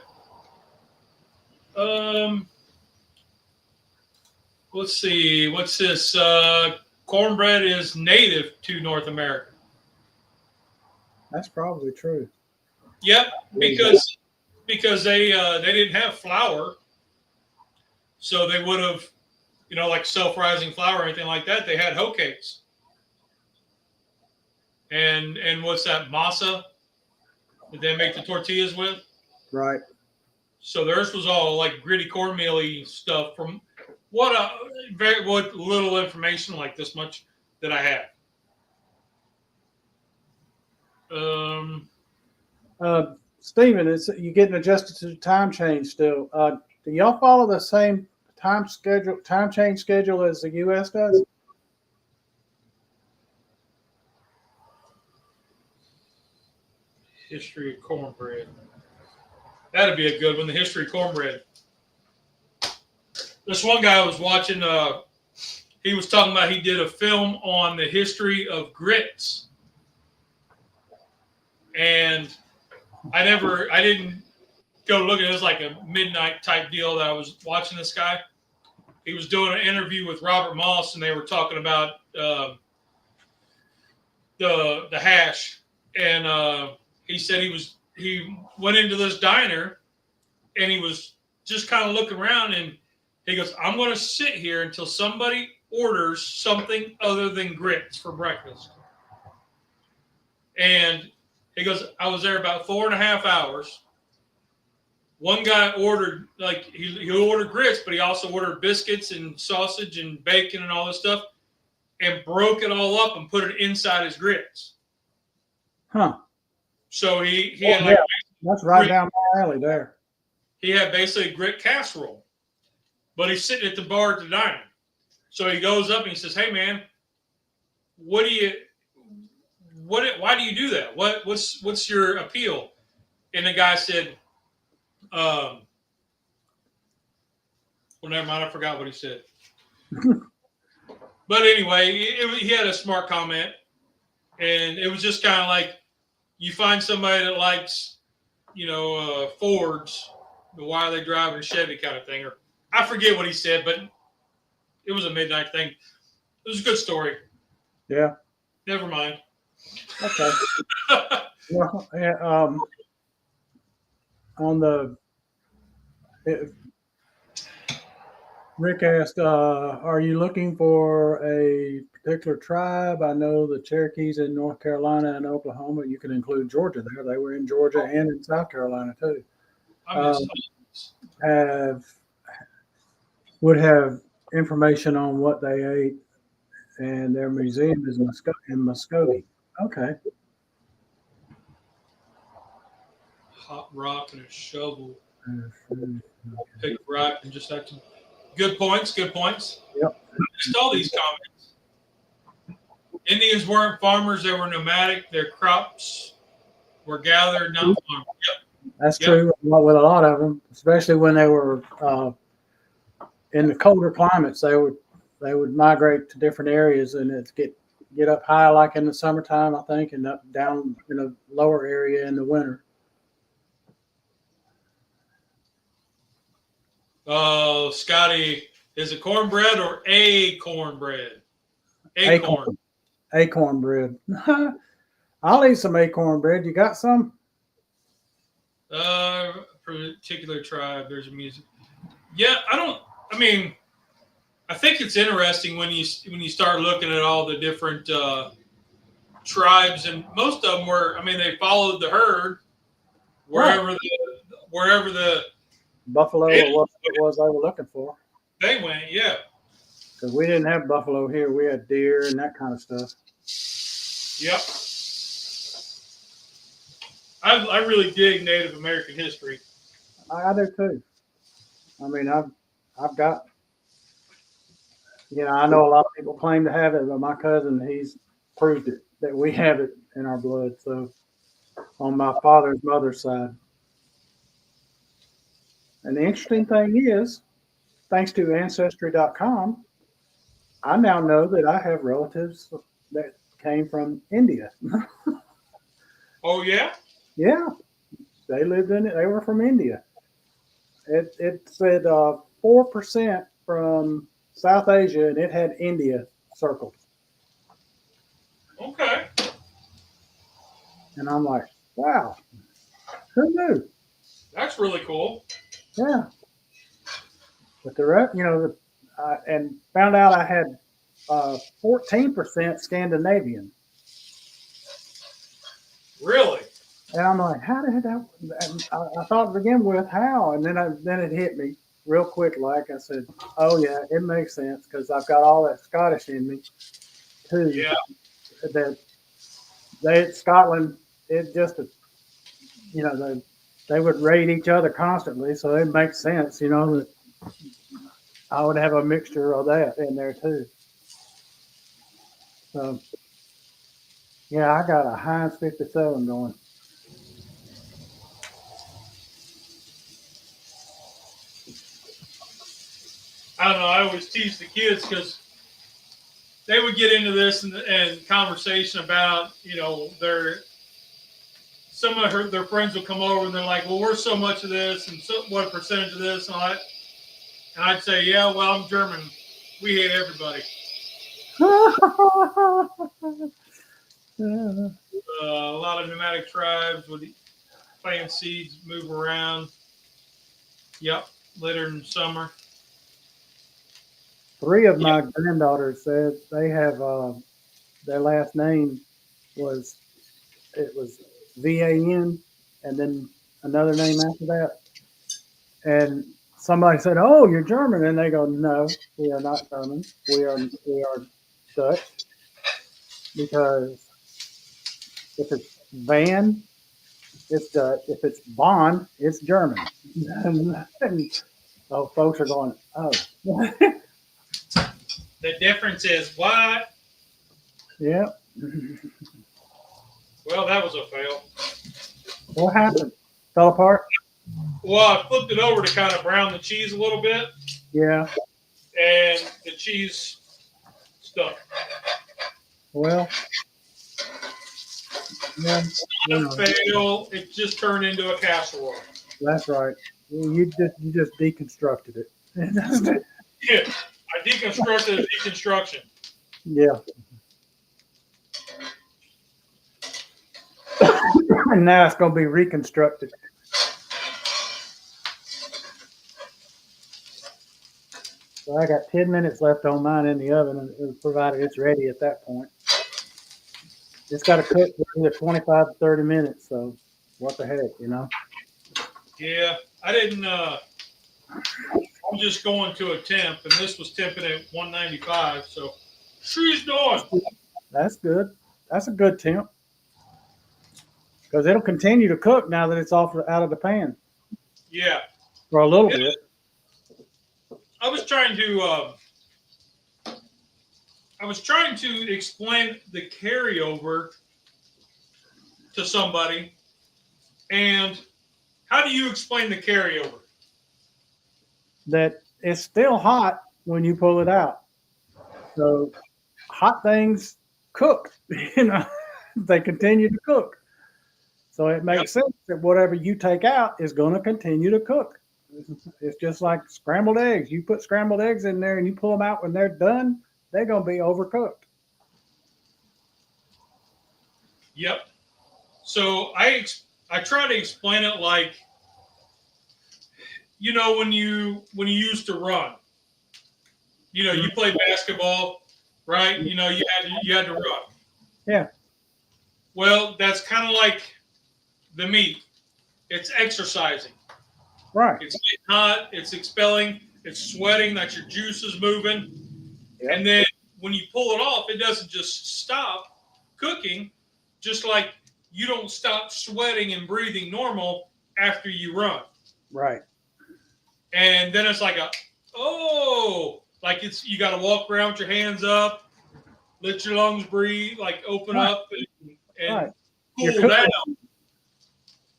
Speaker 2: Let's see. What's this? Cornbread is native to North America.
Speaker 1: That's probably true.
Speaker 2: Yep, because they didn't have flour, so they would have, like self-rising flour or anything like that. They had hoe cakes. And what's that, masa that they make the tortillas with?
Speaker 1: Right.
Speaker 2: So theirs was all like gritty cornmeal-y stuff from what little information, like this much, that I have.
Speaker 1: Stephen, you getting adjusted to the time change still. Do y'all follow the same time change schedule as the U.S. does?
Speaker 2: History of cornbread. That'd be a good one. The history of cornbread. This one guy I was watching. He was talking about he did a film on the history of grits, and I didn't go look at it. It was like a midnight type deal that I was watching this guy. He was doing an interview with Robert Moss, and they were talking about the hash, and he said he went into this diner, and he was just kind of looking around, and he goes, "I'm going to sit here until somebody orders something other than grits for breakfast." And he goes, "I was there about 4.5 hours. One guy ordered, like, he ordered grits, but he also ordered biscuits and sausage and bacon and all this stuff, and broke it all up and put it inside his grits."
Speaker 1: Huh.
Speaker 2: So he had like,
Speaker 1: that's right down my alley there.
Speaker 2: He had basically a grit casserole, but he's sitting at the bar at the diner. So he goes up and he says, "Hey man, why do you do that? What's your appeal?" And the guy said, well, never mind, I forgot what he said. But anyway, he had a smart comment, and it was just kind of like, you find somebody that likes, Fords, but why are they driving a Chevy kind of thing? Or I forget what he said, but it was a midnight thing. It was a good story.
Speaker 1: Yeah.
Speaker 2: Never mind.
Speaker 1: Okay. Well, yeah, Rick asked, are you looking for a particular tribe? I know the Cherokees in North Carolina and Oklahoma. You can include Georgia there. They were in Georgia and in South Carolina too. Would have information on what they ate, and their museum is in Muskogee. Okay.
Speaker 2: Hot rock and a shovel. Pick a rock and just have to. Good points. Good points.
Speaker 1: Yep.
Speaker 2: Just all these comments. Indians weren't farmers; they were nomadic. Their crops were gathered, not farmed. Yep.
Speaker 1: That's true with a lot of them, especially when they were in the colder climates. They would migrate to different areas, and it's get up high like in the summertime, I think, and up down in a lower area in the winter.
Speaker 2: Oh, Scotty, is it cornbread or a cornbread? Acorn.
Speaker 1: Acorn bread. I'll eat some acorn bread. You got some?
Speaker 2: Particular tribe. There's a music. Yeah, I think it's interesting when you start looking at all the different tribes, and most of them they followed the herd wherever the
Speaker 1: buffalo or what it was they were looking for.
Speaker 2: They went, yeah.
Speaker 1: Because we didn't have buffalo here. We had deer and that kind of stuff.
Speaker 2: Yep. I really dig Native American history.
Speaker 1: I do too. I've got, I know a lot of people claim to have it, but my cousin, he's proved it, that we have it in our blood. So on my father's mother's side. And the interesting thing is, thanks to Ancestry.com, I now know that I have relatives that came from India.
Speaker 2: Oh, yeah?
Speaker 1: Yeah. They lived in it. They were from India. It said 4% from South Asia, and it had India circled.
Speaker 2: Okay.
Speaker 1: And I'm like, wow, who knew?
Speaker 2: That's really cool.
Speaker 1: Yeah. But the rest, and found out I had 14% Scandinavian.
Speaker 2: Really?
Speaker 1: And I'm like, how did that? And I thought to begin with, how? And then it hit me real quick. Like I said, oh yeah, it makes sense because I've got all that Scottish in me too.
Speaker 2: Yeah.
Speaker 1: That Scotland, it just they would raid each other constantly, so it makes sense, that I would have a mixture of that in there too. So yeah, I got a Heinz 57 going.
Speaker 2: I don't know. I always tease the kids because they would get into this and conversation about, some of their friends will come over and they're like, well, we're so much of this and so what percentage of this and all that. And I'd say, yeah, well, I'm German. We hate everybody. A lot of nomadic tribes with plant seeds, move around. Yep, later in summer.
Speaker 1: 3 of my granddaughters said they have their last name was VAN, and then another name after that. And somebody said, "Oh, you're German," and they go, "No, we are not German. We are Dutch because if it's Van, it's Dutch. If it's Bond, it's German." And so folks are going, "Oh,
Speaker 2: The difference is what?
Speaker 1: yeah."
Speaker 2: Well, that was a fail.
Speaker 1: What happened? Fell apart?
Speaker 2: Well, I flipped it over to kind of brown the cheese a little bit,
Speaker 1: Yeah.
Speaker 2: and the cheese stuck.
Speaker 1: Well, yeah.
Speaker 2: Not a fail. It just turned into a casserole.
Speaker 1: That's right. You just deconstructed it.
Speaker 2: Yeah, I deconstructed a deconstruction.
Speaker 1: Yeah. And now it's going to be reconstructed. So I got 10 minutes left on mine in the oven, and provided it's ready at that point. It's got to cook for either 25 to 30 minutes. So what the heck,
Speaker 2: Yeah, I didn't. I'm just going to a temp, and this was temping at 195. So she's done.
Speaker 1: That's good. That's a good temp. Because it'll continue to cook now that it's out of the pan.
Speaker 2: Yeah.
Speaker 1: For a little bit.
Speaker 2: I was trying to explain the carryover to somebody. And how do you explain the carryover?
Speaker 1: That it's still hot when you pull it out. So hot things cook, they continue to cook. So it makes sense that whatever you take out is going to continue to cook. It's just like scrambled eggs. You put scrambled eggs in there and you pull them out when they're done, they're going to be overcooked.
Speaker 2: Yep. So I try to explain it like, when you used to run, you played basketball, right? You had to run.
Speaker 1: Yeah.
Speaker 2: Well, that's kind of like the meat. It's exercising.
Speaker 1: Right.
Speaker 2: It's getting hot. It's expelling. It's sweating. That's your juices moving.
Speaker 1: Yep.
Speaker 2: And then when you pull it off, it doesn't just stop cooking. Just like you don't stop sweating and breathing normal after you run.
Speaker 1: Right.
Speaker 2: And then it's like you got to walk around with your hands up, let your lungs breathe, like open up and cool down.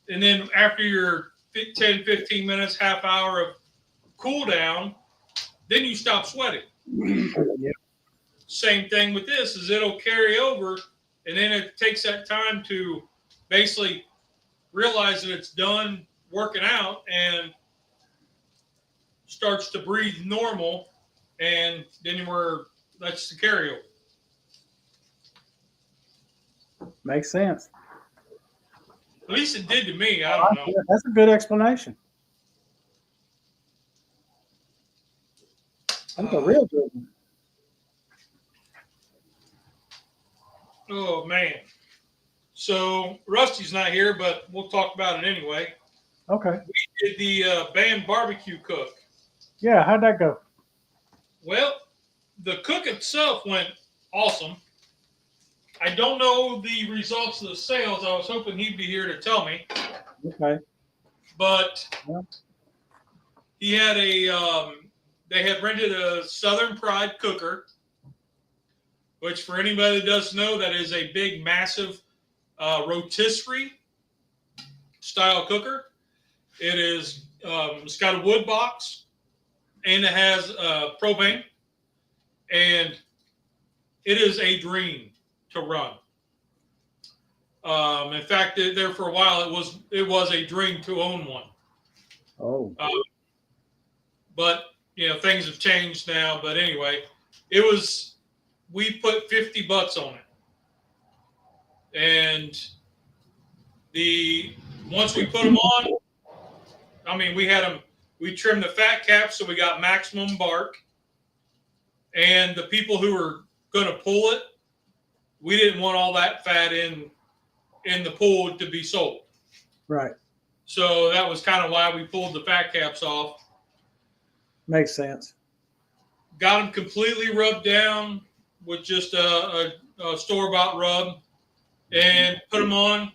Speaker 2: And then after your 10, 15 minutes, half hour of cool down, then you stop sweating.
Speaker 1: Yep.
Speaker 2: Same thing with this is it'll carry over, and then it takes that time to basically realize that it's done working out, and starts to breathe normal, and then that's the carryover.
Speaker 1: Makes sense.
Speaker 2: At least it did to me. I don't know.
Speaker 1: That's a good explanation. That's a real good one.
Speaker 2: Oh man. So Rusty's not here, but we'll talk about it anyway.
Speaker 1: Okay.
Speaker 2: We did the band barbecue cook.
Speaker 1: Yeah, how'd that go?
Speaker 2: Well, the cook itself went awesome. I don't know the results of the sales. I was hoping he'd be here to tell me.
Speaker 1: Okay.
Speaker 2: But
Speaker 1: Yeah.
Speaker 2: he had they had rented a Southern Pride cooker, which for anybody that doesn't know, that is a big, massive rotisserie style cooker. It is, it's got a wood box, and it has propane, and it is a dream to run. In fact, there for a while, it was a dream to own one.
Speaker 1: Oh.
Speaker 2: But things have changed now. But anyway, we put 50 butts on it, and once we put them on, I mean, we trimmed the fat caps so we got maximum bark, and the people who were going to pull it, we didn't want all that fat in the pool to be sold.
Speaker 1: Right.
Speaker 2: So that was kind of why we pulled the fat caps off.
Speaker 1: Makes sense.
Speaker 2: Got them completely rubbed down with just a store-bought rub, and put them on.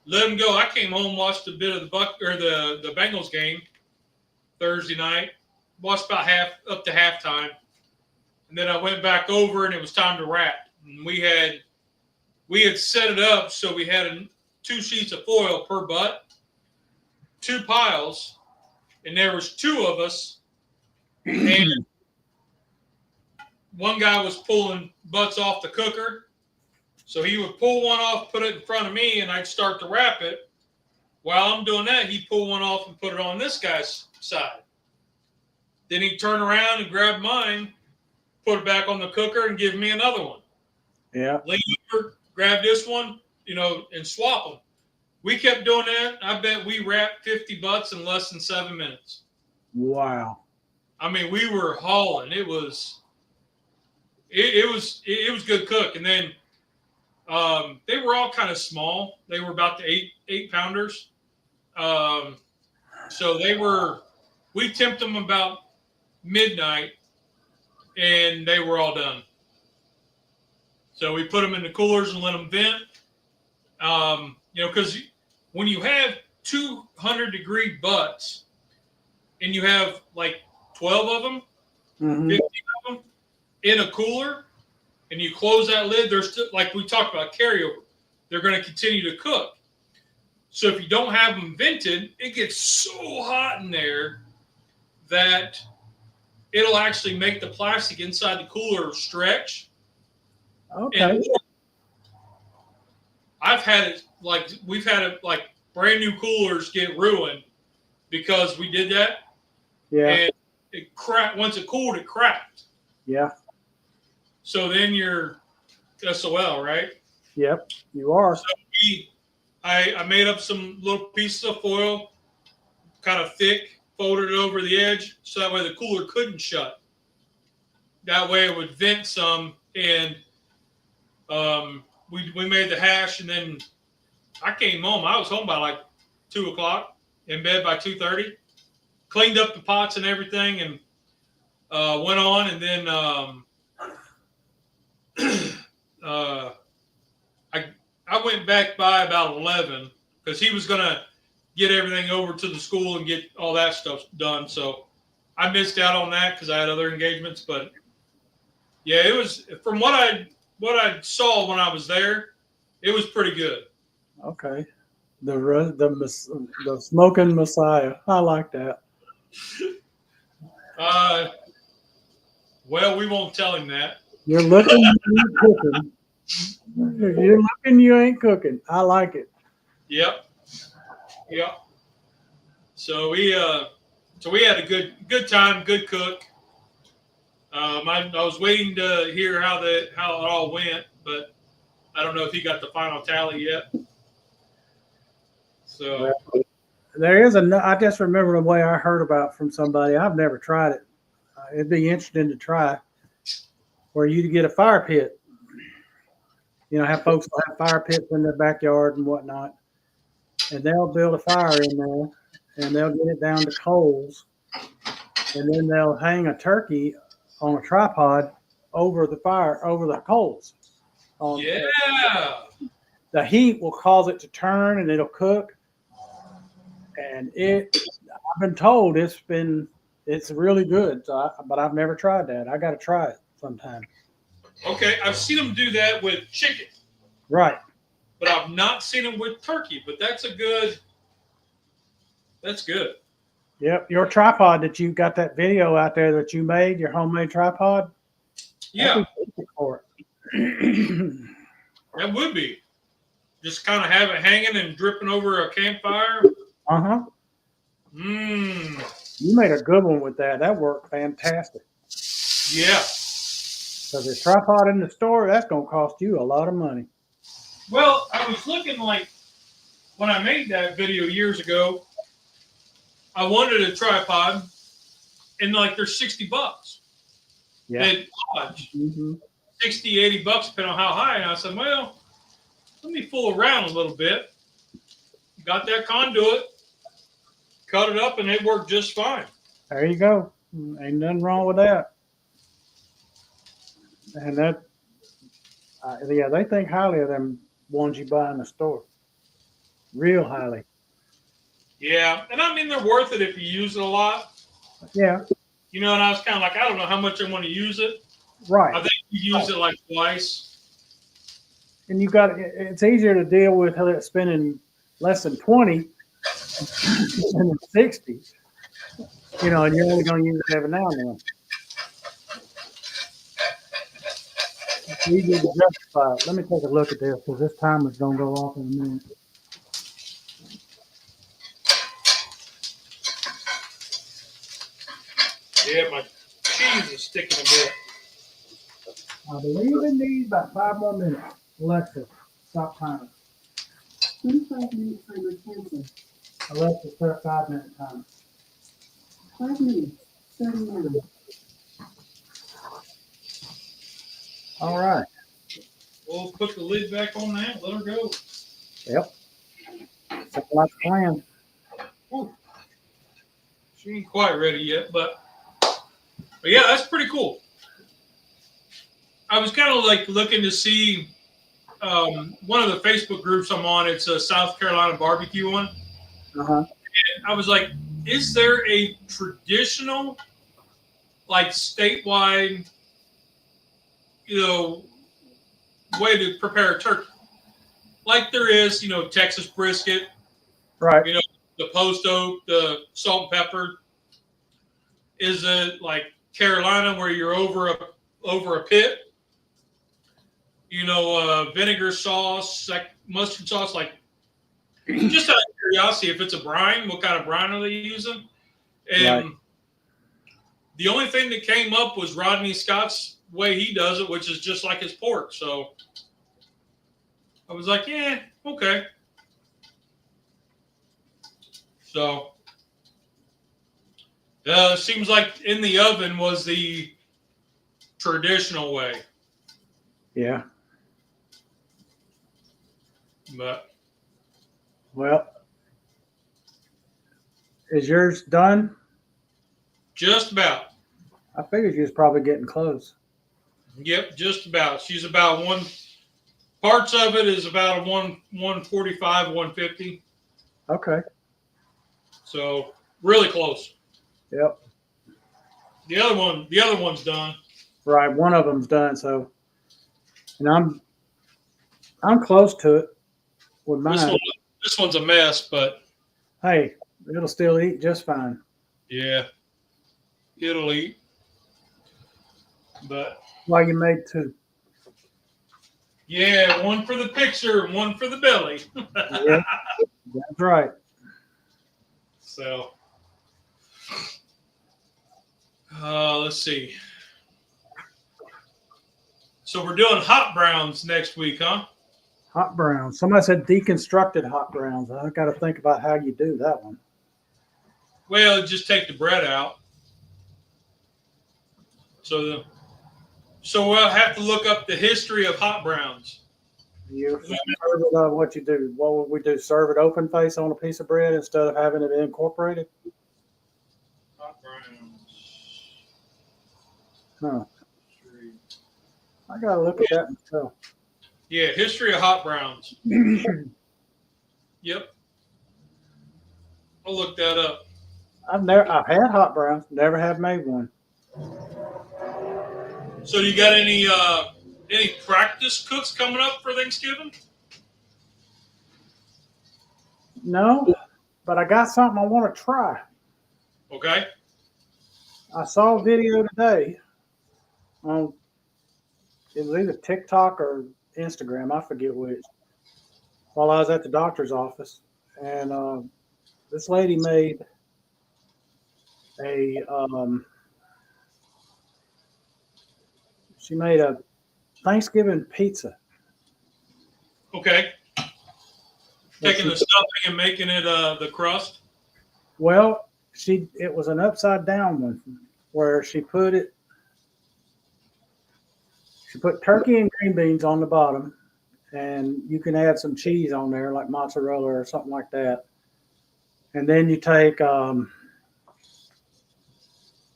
Speaker 2: Let them go. I came home, watched a bit of the Bengals game Thursday night. Watched about up to halftime, and then I went back over, and it was time to wrap. And we had set it up so we had 2 sheets of foil per butt, 2 piles, and there was 2 of us. And one guy was pulling butts off the cooker. So he would pull one off, put it in front of me, and I'd start to wrap it. While I'm doing that, he'd pull one off and put it on this guy's side. Then he'd turn around and grab mine, put it back on the cooker, and give me another one.
Speaker 1: Yeah.
Speaker 2: Lean over, grab this one, and swap them. We kept doing that. I bet we wrapped 50 butts in less than 7 minutes.
Speaker 1: Wow.
Speaker 2: I mean, we were hauling. It was good cook. And then they were all kind of small. They were about the 8 pounders. So we temped them about midnight, and they were all done. So we put them in the coolers and let them vent. Because when you have 200-degree butts and you have like 12 of them, 15 of them in a cooler, and you close that lid, they're still, like we talked about carryover, they're going to continue to cook. So if you don't have them vented, it gets so hot in there that it'll actually make the plastic inside the cooler stretch.
Speaker 1: Okay.
Speaker 2: And we've had it like brand new coolers get ruined because we did that.
Speaker 1: Yeah.
Speaker 2: And it cracked. Once it cooled, it cracked.
Speaker 1: Yeah.
Speaker 2: So then you're SOL, right?
Speaker 1: Yep. You are.
Speaker 2: So I made up some little pieces of foil, kind of thick, folded it over the edge, so that way the cooler couldn't shut. That way it would vent some, and we made the hash, and then I came home. I was home by like 2 o'clock, in bed by 2:30. Cleaned up the pots and everything, and went on, and then I went back by about 11 because he was gonna get everything over to the school and get all that stuff done. So I missed out on that because I had other engagements. But yeah, it was, from what I saw when I was there, it was pretty good.
Speaker 1: Okay. The smoking Messiah. I like that.
Speaker 2: Well, we won't tell him that.
Speaker 1: You're looking, you ain't cooking. If you're looking, you ain't cooking. I like it.
Speaker 2: Yep. So we So we had a good time, good cook. I was waiting to hear how it all went, but I don't know if he got the final tally yet. So
Speaker 1: Well, there is I just remember the way I heard about from somebody. I've never tried it. It'd be interesting to try, where you get a fire pit. Have folks will have fire pits in their backyard and whatnot, and they'll build a fire in there, and they'll get it down to coals, and then they'll hang a turkey on a tripod over the fire, over the coals.
Speaker 2: yeah.
Speaker 1: The heat will cause it to turn, and it'll cook. And I've been told it's really good. But I've never tried that. I got to try it sometime.
Speaker 2: Okay, I've seen them do that with chicken.
Speaker 1: Right.
Speaker 2: But I've not seen them with turkey. But that's good.
Speaker 1: Yep. Your tripod that you got, that video out there that you made, your homemade tripod.
Speaker 2: Yeah.
Speaker 1: For it.
Speaker 2: That would be. Just kind of have it hanging and dripping over a campfire.
Speaker 1: Uh-huh. You made a good one with that. That worked fantastic.
Speaker 2: Yeah.
Speaker 1: So the tripod in the store, that's going to cost you a lot of money.
Speaker 2: Well, I was looking when I made that video years ago, I wanted a tripod, and they're $60.
Speaker 1: Yeah.
Speaker 2: At Lodge, $60, $80, depending on how high. And I said, well, let me fool around a little bit. Got that conduit, cut it up, and it worked just fine.
Speaker 1: There you go. Ain't nothing wrong with that. And that, they think highly of them ones you buy in the store. Real highly.
Speaker 2: Yeah, and I mean, they're worth it if you use it a lot.
Speaker 1: Yeah.
Speaker 2: And I was kind of like, I don't know how much I want to use it.
Speaker 1: Right.
Speaker 2: I think you use it twice.
Speaker 1: And it's easier to deal with spending less than 20 than 60. And you're only going to use it every now and then. It's easier to justify it. Let me take a look at this because this timer's going to go off in a minute.
Speaker 2: Yeah, my cheese is sticking a bit.
Speaker 1: I believe it needs about 5 more minutes. Alexa, stop timer.
Speaker 4: 25 minute timer cancel.
Speaker 1: Alexa, set a 5-minute timer.
Speaker 4: 5 minutes. Starting now.
Speaker 1: All right.
Speaker 2: We'll put the lid back on that. Let her go.
Speaker 1: Yep. Sounds like a plan.
Speaker 2: Ooh. She ain't quite ready yet, but yeah, that's pretty cool. I was kind of looking to see one of the Facebook groups I'm on. It's a South Carolina barbecue one.
Speaker 1: Uh-huh.
Speaker 2: And I was like, is there a traditional, statewide, way to prepare a turkey? Like there is, Texas brisket,
Speaker 1: Right.
Speaker 2: The post oak, the salt and pepper. Is it like Carolina where you're over a pit? Vinegar sauce, mustard sauce, just out of curiosity, if it's a brine, what kind of brine are they using? And
Speaker 1: Right.
Speaker 2: The only thing that came up was Rodney Scott's way he does it, which is just like his pork. So I was like, yeah, okay. So it seems like in the oven was the traditional way.
Speaker 1: Yeah.
Speaker 2: But
Speaker 1: Well, is yours done?
Speaker 2: just about.
Speaker 1: I figured you was probably getting close.
Speaker 2: Yep, just about. She's about parts of it is about a 145, 150.
Speaker 1: Okay.
Speaker 2: So really close.
Speaker 1: Yep.
Speaker 2: The other one's done.
Speaker 1: Right. One of them's done. So, and I'm close to it with mine.
Speaker 2: This one's a mess, but
Speaker 1: Hey, it'll still eat just fine.
Speaker 2: yeah, it'll eat. But
Speaker 1: Why you made 2?
Speaker 2: yeah, one for the picture and one for the belly.
Speaker 1: Yeah, that's right.
Speaker 2: So Let's see. So we're doing hot browns next week, huh?
Speaker 1: Hot browns. Somebody said deconstructed hot browns. I got to think about how you do that one.
Speaker 2: Well, just take the bread out. So we'll have to look up the history of hot browns.
Speaker 1: You serve it, what you do? What would we do? Serve it open face on a piece of bread instead of having it incorporated?
Speaker 2: Hot browns.
Speaker 1: Huh. I gotta look at that myself.
Speaker 2: Yeah, history of hot browns. Yep. I'll look that up.
Speaker 1: I've had hot browns, never have made one.
Speaker 2: So you got any practice cooks coming up for Thanksgiving?
Speaker 1: No, but I got something I want to try.
Speaker 2: Okay.
Speaker 1: I saw a video today on, it was either TikTok or Instagram, I forget which, while I was at the doctor's office. And this lady made she made a Thanksgiving pizza.
Speaker 2: Okay. Taking the stuffing and making it the crust.
Speaker 1: Well, it was an upside down one where she put turkey and green beans on the bottom, and you can add some cheese on there like mozzarella or something like that. And then you take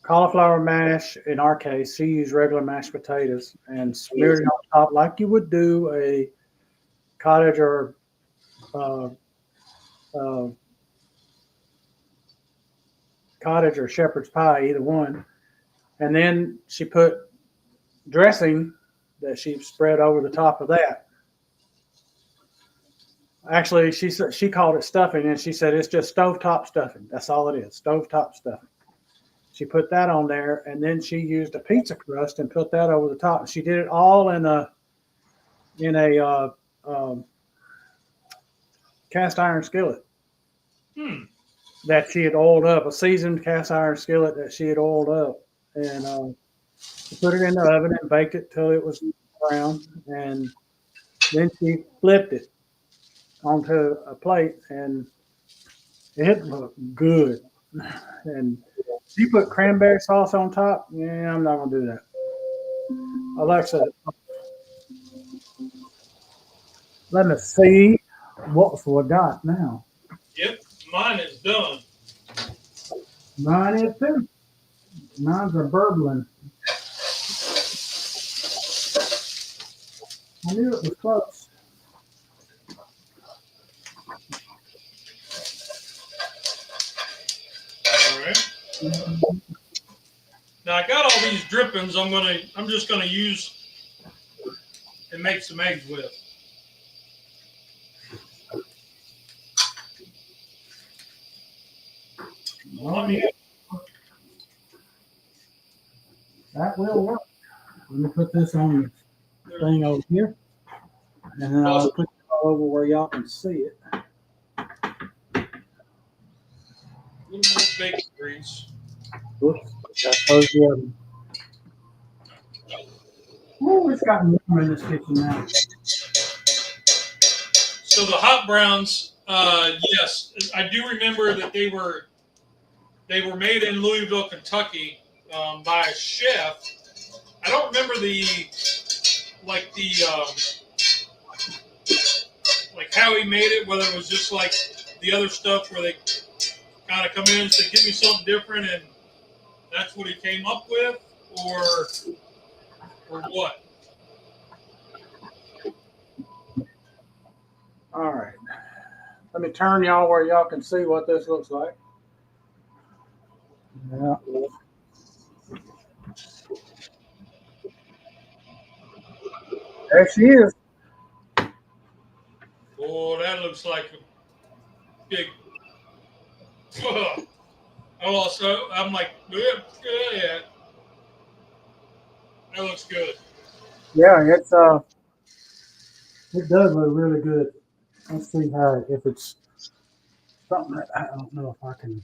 Speaker 1: cauliflower mash. In our case, she used regular mashed potatoes and smeared it on top like you would do a cottage or shepherd's pie, either one. And then she put dressing that she spread over the top of that. Actually, she called it stuffing, and she said it's just stovetop stuffing. That's all it is, stovetop stuffing. She put that on there, and then she used a pizza crust and put that over the top. She did it all in a cast iron skillet that she had oiled up, a seasoned cast iron skillet that she had oiled up, and she put it in the oven and baked it till it was brown, and then she flipped it onto a plate, and it looked good. And she put cranberry sauce on top. Yeah, I'm not gonna do that. Alexa, let me see what we got now.
Speaker 2: Yep, mine is done.
Speaker 1: Mine is too. Mine's are burbling. I knew it was close.
Speaker 2: All right. Now I got all these drippings. I'm just gonna use and make some eggs with.
Speaker 1: That will work. Let me put this on the thing over here, and then I'll put it all over where y'all can see it.
Speaker 2: A little more bacon grease.
Speaker 1: Oops, got close the oven. Oh, it's gotten warm in this kitchen now.
Speaker 2: So the hot browns, yes, I do remember that they were made in Louisville, Kentucky, by a chef. I don't remember like how he made it, whether it was just like the other stuff where they kind of come in and say, "Give me something different," and that's what he came up with, or what?
Speaker 1: All right. Let me turn y'all where y'all can see what this looks like. Yeah. There she is.
Speaker 2: Oh, that looks like a big. Oh, so I'm like, yeah, that looks good.
Speaker 1: Yeah, it does look really good. Let's see if it's something that I don't know if I can.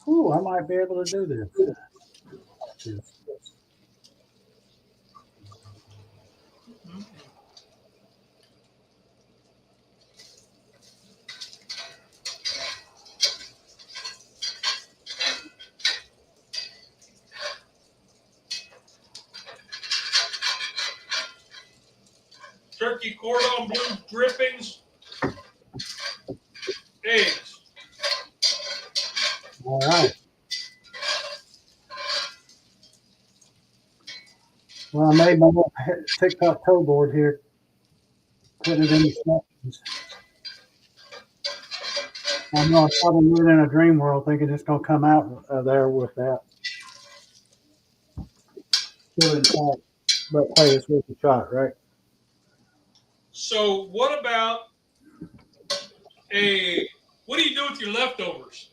Speaker 1: Ooh, I might be able to do this.
Speaker 2: Turkey cordon bleu drippings, eggs.
Speaker 1: All right. Well, I made my little tic-tac-toe board here, putting it in the sections. I know I'm probably living in a dream world thinking it's going to come out there with that. Still intact, but hey, it's worth a shot, right?
Speaker 2: So what about what do you do with your leftovers?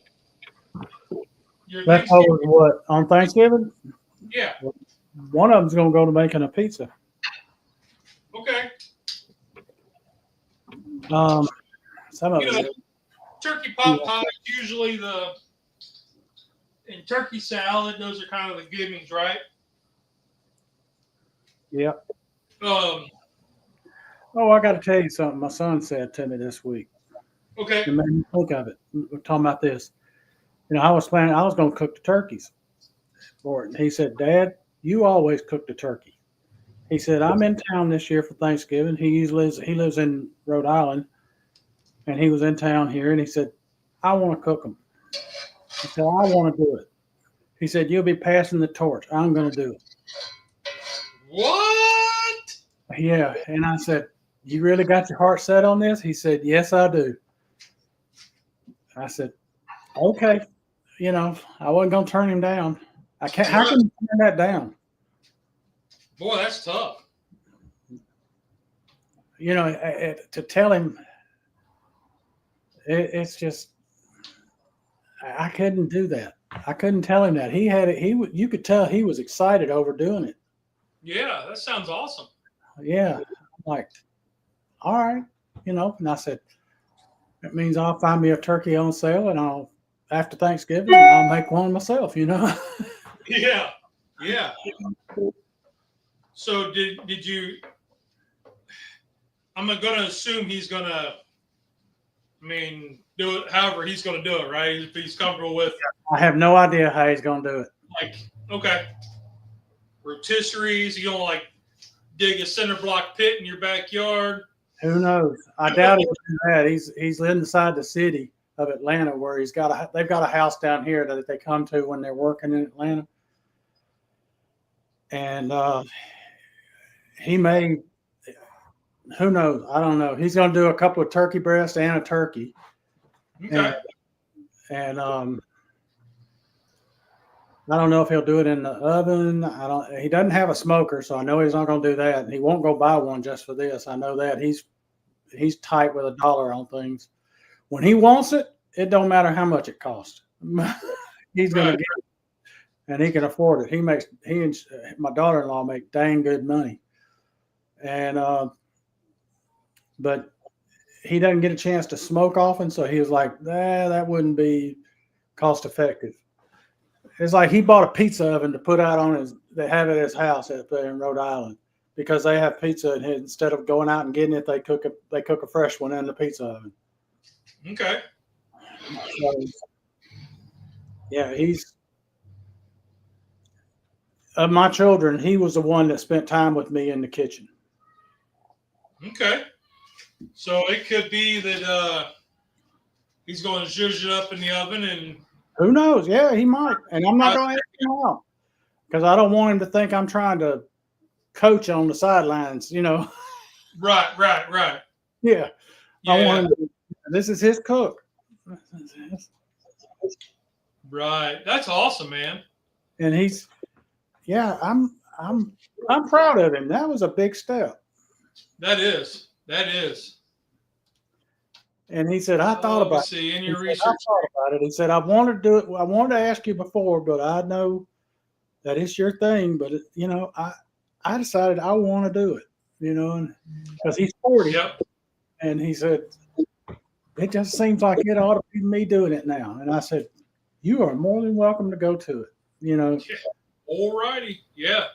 Speaker 2: Your Thanksgiving?
Speaker 1: Leftovers what? On Thanksgiving?
Speaker 2: Yeah.
Speaker 1: One of them's going to go to making a pizza.
Speaker 2: Okay.
Speaker 1: Some of
Speaker 2: You know,
Speaker 1: it.
Speaker 2: turkey pot pie is usually and turkey salad, those are kind of the givings, right?
Speaker 1: Yep.
Speaker 2: Um,
Speaker 1: Oh, I got to tell you something my son said to me this week.
Speaker 2: okay.
Speaker 1: It made me think of it. We're talking about this. You know, I was going to cook the turkeys for it. And he said, Dad, you always cook the turkey. He said, I'm in town this year for Thanksgiving. He lives in Rhode Island, and he was in town here, and he said, I want to cook them. He said, I want to do it. He said, you'll be passing the torch. I'm going to do it.
Speaker 2: What?
Speaker 1: Yeah. And I said, you really got your heart set on this? He said, yes, I do. I said, okay. You know, I wasn't going to turn him down. I can't. How can you turn that down?
Speaker 2: Boy, that's tough.
Speaker 1: You know, to tell him, it's just, I couldn't do that. I couldn't tell him that. He had it. You could tell he was excited over doing it.
Speaker 2: Yeah, that sounds awesome.
Speaker 1: Yeah. I'm like, all right, you know. And I said, that means I'll find me a turkey on sale, and after Thanksgiving, I'll make one myself. You know.
Speaker 2: Yeah. Yeah. So did you? I'm going to assume he's going to. I mean, do it however he's going to do it, right? If he's comfortable with.
Speaker 1: I have no idea how he's going to do it.
Speaker 2: Like, okay, rotisseries. You going to like dig a center block pit in your backyard?
Speaker 1: Who knows? I doubt he'll do that. He's inside the city of Atlanta, where they've got a house down here that they come to when they're working in Atlanta, and he may. Who knows? I don't know. He's going to do a couple of turkey breasts and a turkey.
Speaker 2: Okay.
Speaker 1: And I don't know if he'll do it in the oven. He doesn't have a smoker, so I know he's not going to do that. And he won't go buy one just for this. I know that he's tight with $1 on things. When he wants it, it don't matter how much it costs. He's going to get it, and he can afford it. He and my daughter-in-law make dang good money, and but he doesn't get a chance to smoke often, so he was like, that wouldn't be cost effective. It's like he bought a pizza oven to put out they have it at his house up there in Rhode Island, because they have pizza, and instead of going out and getting it, they cook a fresh one in the pizza oven.
Speaker 2: Okay.
Speaker 1: So, yeah, of my children, he was the one that spent time with me in the kitchen.
Speaker 2: Okay. So it could be that he's going to zhuzh it up in the oven, and
Speaker 1: who knows? Yeah, he might. And I'm not going to ask him out, because I don't want him to think I'm trying to coach on the sidelines, you know.
Speaker 2: Right.
Speaker 1: Yeah.
Speaker 2: Yeah.
Speaker 1: I want him to, this is his cook.
Speaker 2: Right. That's awesome, man.
Speaker 1: And I'm proud of him. That was a big step.
Speaker 2: That is.
Speaker 1: And he said, I thought about it.
Speaker 2: In your
Speaker 1: research. I thought about it. He said, I wanted to do it. I wanted to ask you before, but I know that it's your thing. But, you know, I decided I want to do it, you know, because he's 40.
Speaker 2: Yep.
Speaker 1: And he said, it just seems like it ought to be me doing it now. And I said, you are more than welcome to go to it. You know,
Speaker 2: All righty, yeah.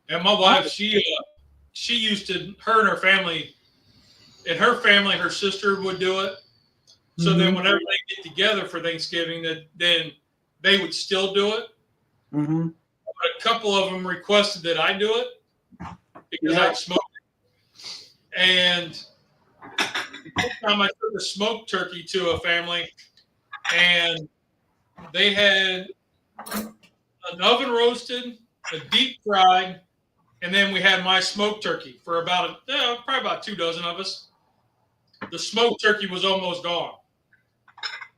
Speaker 2: And my wife, she used to, her and her family, her sister would do it. So then whenever they get together for Thanksgiving, then they would still do it.
Speaker 1: Mm-hmm.
Speaker 2: But a couple of them requested that I do it because
Speaker 1: Yeah.
Speaker 2: I'd smoked it. And one time I took a smoked turkey to a family, and they had an oven roasted, a deep fried, and then we had my smoked turkey for probably about 2 dozen of us. The smoked turkey was almost gone.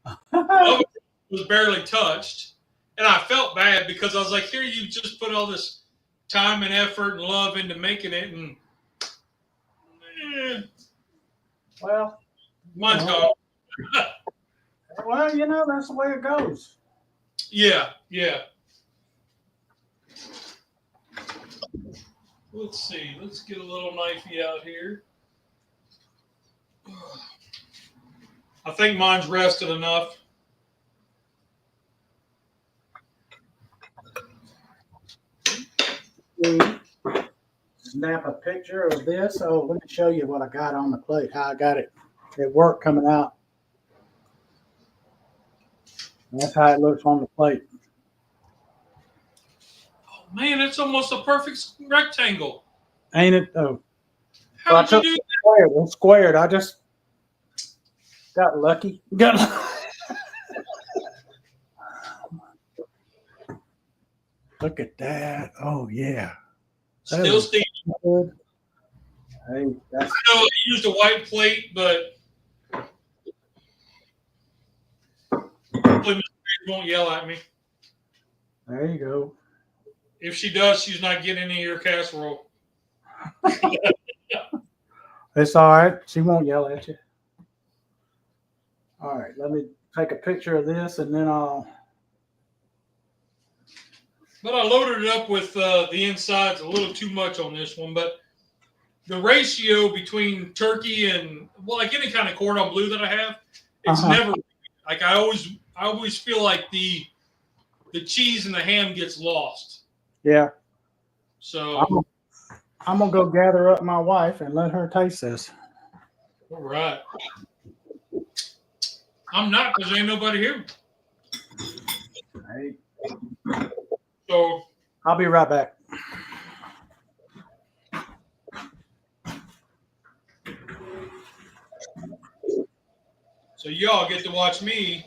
Speaker 2: The oven was barely touched, and I felt bad because I was like, "Here, you just put all this time and effort and love into making it, and
Speaker 1: Well,
Speaker 2: mine's gone."
Speaker 1: well, you know, that's the way it goes.
Speaker 2: Yeah. Let's see. Let's get a little knifey out here. I think mine's rested enough.
Speaker 1: Snap a picture of this. Oh, let me show you what I got on the plate. How I got it at work coming out. That's how it looks on the plate.
Speaker 2: Oh man, it's almost a perfect rectangle.
Speaker 1: Ain't it? Oh,
Speaker 2: How did you do
Speaker 1: squared. It's squared. I just got lucky. Look at that. Oh yeah.
Speaker 2: that? Still steaming.
Speaker 1: Good. Hey, that's
Speaker 2: I know I used a white plate, but hopefully Miss Grace won't yell at me.
Speaker 1: there you go.
Speaker 2: If she does, she's not getting any of your casserole.
Speaker 1: It's all right. She won't yell at you. All right, let me take a picture of this and then I'll.
Speaker 2: But I loaded it up with the insides a little too much on this one. But the ratio between turkey and, well, like any kind of cordon bleu that I have, it's never like I always feel like the cheese and the ham gets lost.
Speaker 1: Yeah.
Speaker 2: So
Speaker 1: I'm gonna go gather up my wife and let her taste this.
Speaker 2: all right. I'm not, because ain't nobody here.
Speaker 1: Hey,
Speaker 2: So
Speaker 1: I'll be right back.
Speaker 2: So y'all get to watch me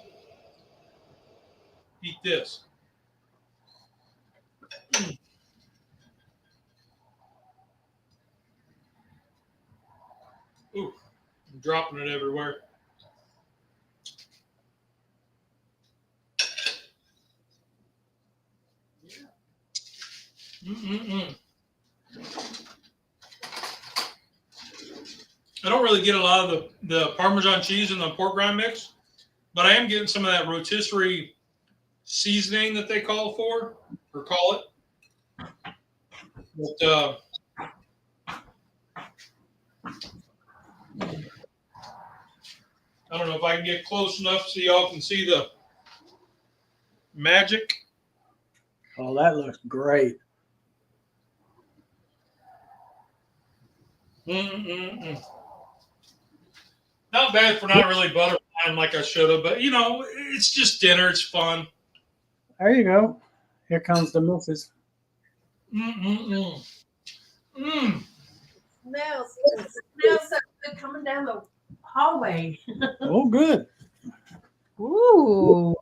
Speaker 2: eat this. Ooh, I'm dropping it everywhere. Mm-mm-mm. I don't really get a lot of the Parmesan cheese in the pork rind mix, but I am getting some of that rotisserie seasoning that they call it. But I don't know if I can get close enough so y'all can see the magic.
Speaker 1: Oh, that looks great.
Speaker 2: Mm-mm-mm. Not bad for not really butterflying like I should have, but you know, it's just dinner. It's fun.
Speaker 1: There you go. Here comes the missus.
Speaker 2: Mm-mm-mm. Mm.
Speaker 3: Smells so good coming down the hallway.
Speaker 1: Oh, good.
Speaker 3: Ooh.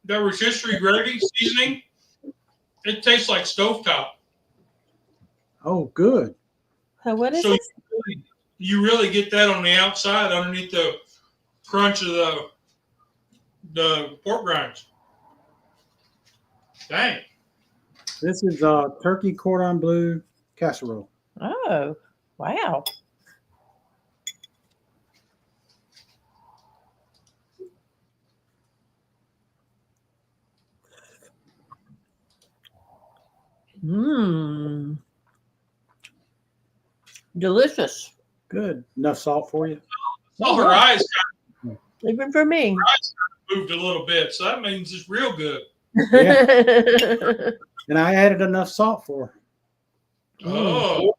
Speaker 2: That rotisserie gravy seasoning, it tastes like stovetop.
Speaker 1: Oh, good.
Speaker 3: So what is
Speaker 2: So
Speaker 3: it?
Speaker 2: you really get that on the outside underneath the crunch of the pork rinds. Dang.
Speaker 1: This is turkey cordon bleu casserole.
Speaker 3: Oh, wow. Mmm. Delicious.
Speaker 1: Good. Enough salt for you?
Speaker 2: Oh, her eyes
Speaker 5: Even for me.
Speaker 2: Moved a little bit, so that means it's real good.
Speaker 1: Yeah. And I added enough salt for her.
Speaker 2: Oh,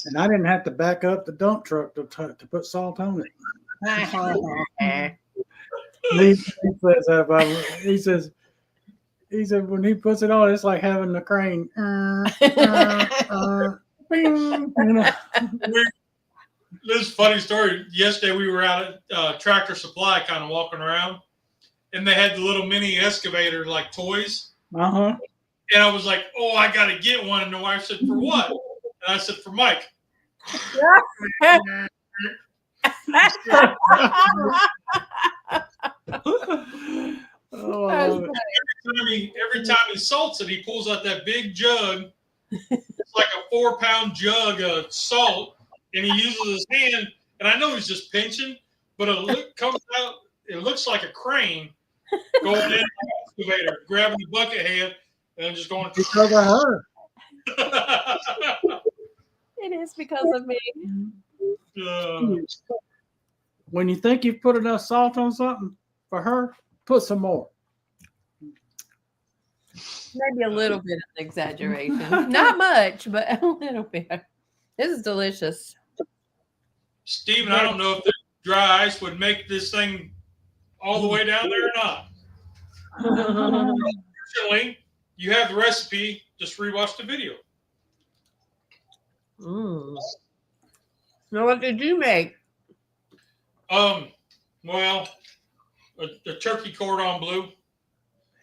Speaker 1: And I didn't have to back up the dump truck to put salt on it. He says when he puts it on, it's like having the crane. Bing, you know.
Speaker 2: this is a funny story. Yesterday we were out at Tractor Supply, kind of walking around, and they had the little mini excavator like toys.
Speaker 1: Uh-huh.
Speaker 2: And I was like, "Oh, I got to get one." And the wife said, "For what?" And I said, "For Mike."
Speaker 1: Oh, I love it.
Speaker 2: Every time he salts it, he pulls out that big jug. It's like a 4-pound jug of salt, and he uses his hand. And I know he's just pinching, but comes out. It looks like a crane going in the excavator, grabbing the bucket head, and just going.
Speaker 1: Because of her.
Speaker 5: It is because of me.
Speaker 1: When you think you've put enough salt on something for her, put some more.
Speaker 5: Maybe a little bit of an exaggeration. Not much, but a little bit. This is delicious.
Speaker 2: Steven, I don't know if the dry ice would make this thing all the way down there or not. Unfortunately, you have the recipe. Just rewatch the video.
Speaker 5: Now, what did you make?
Speaker 2: Well, a turkey cordon bleu.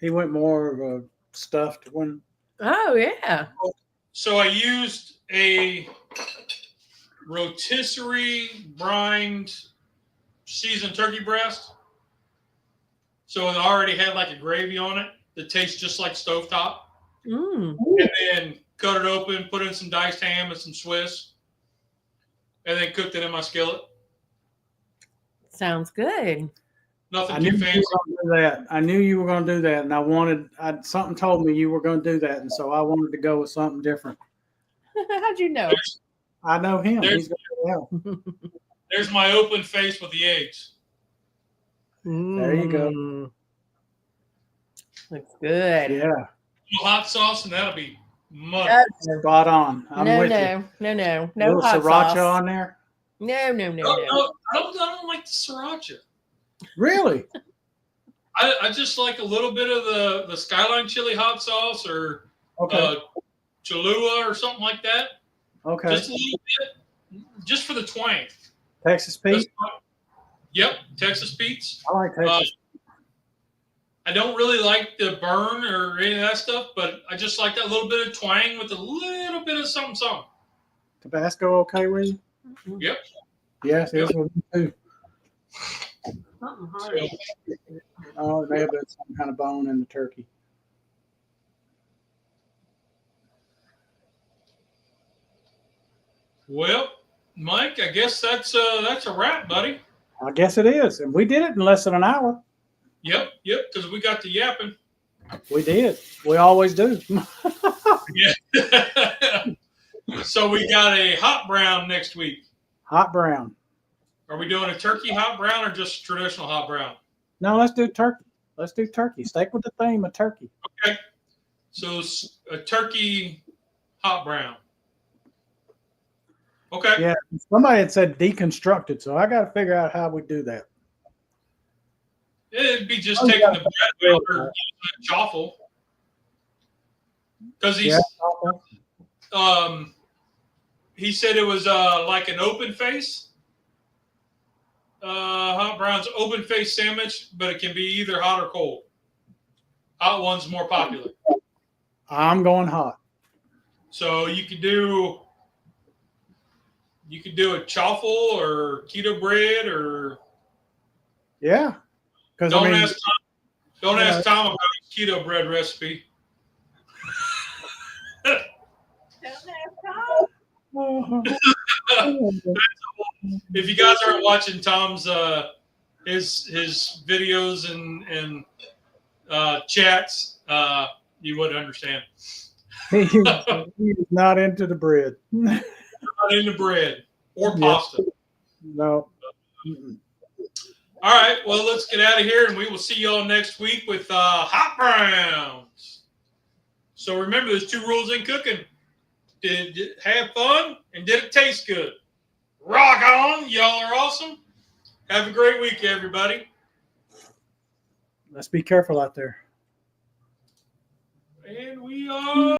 Speaker 1: He went more of a stuffed one.
Speaker 5: Oh, yeah.
Speaker 2: So I used a rotisserie brined seasoned turkey breast. So it already had like a gravy on it that tastes just like stovetop. And then cut it open, put in some diced ham and some Swiss, and then cooked it in my skillet.
Speaker 5: Sounds good.
Speaker 2: Nothing too fancy.
Speaker 1: I knew you were going to do that, and something told me you were going to do that, and so I wanted to go with something different.
Speaker 5: How'd you know?
Speaker 1: I know him. He's going to help.
Speaker 2: There's my open face with the eggs.
Speaker 1: There you go.
Speaker 5: Looks good.
Speaker 1: Yeah.
Speaker 2: Hot sauce, and that'll be much.
Speaker 1: Spot on. I'm with you.
Speaker 5: No
Speaker 1: little
Speaker 5: hot
Speaker 1: sriracha
Speaker 5: sauce.
Speaker 1: on there.
Speaker 5: No.
Speaker 2: I don't like the sriracha.
Speaker 1: Really?
Speaker 2: I just like a little bit of the Skyline chili hot sauce or Cholula or something like that.
Speaker 1: Okay.
Speaker 2: Just a little bit, just for the twang.
Speaker 1: Texas Pete?
Speaker 2: Yep, Texas Pete's.
Speaker 1: I like Texas.
Speaker 2: I don't really like the burn or any of that stuff, but I just like that little bit of twang with a little bit of something.
Speaker 1: Tabasco okay with you?
Speaker 2: Yep.
Speaker 1: Yes, it is with me too.
Speaker 3: Something hard.
Speaker 1: Oh, it may have been some kind of bone in the turkey.
Speaker 2: Well, Mike, I guess that's a wrap, buddy.
Speaker 1: I guess it is. And we did it in less than an hour.
Speaker 2: Yep, because we got the yapping.
Speaker 1: We did. We always do.
Speaker 2: Yeah. So we got a hot brown next week.
Speaker 1: Hot brown.
Speaker 2: Are we doing a turkey hot brown or just traditional hot brown?
Speaker 1: No, let's do turkey. Let's do turkey. Stick with the theme of turkey.
Speaker 2: Okay. So a turkey hot brown. Okay.
Speaker 1: Yeah. Somebody had said deconstructed, so I got to figure out how we do that.
Speaker 2: It'd be just taking the bread out or using a chaffle. Because he said it was like an open face. Hot brown's open face sandwich, but it can be either hot or cold. Hot one's more popular.
Speaker 1: I'm going hot.
Speaker 2: So you could do a chaffle or keto bread or
Speaker 1: Yeah.
Speaker 2: Don't ask Tom about his keto bread recipe. If you guys aren't watching Tom's his videos and chats, you would understand.
Speaker 1: He's not into the bread.
Speaker 2: Not into bread or pasta.
Speaker 1: No.
Speaker 2: All right. Well, let's get out of here, and we will see y'all next week with hot browns. So remember, there's 2 rules in cooking. Did it have fun, and did it taste good? Rock on. Y'all are awesome. Have a great week, everybody.
Speaker 1: Let's be careful out there.
Speaker 2: And we are.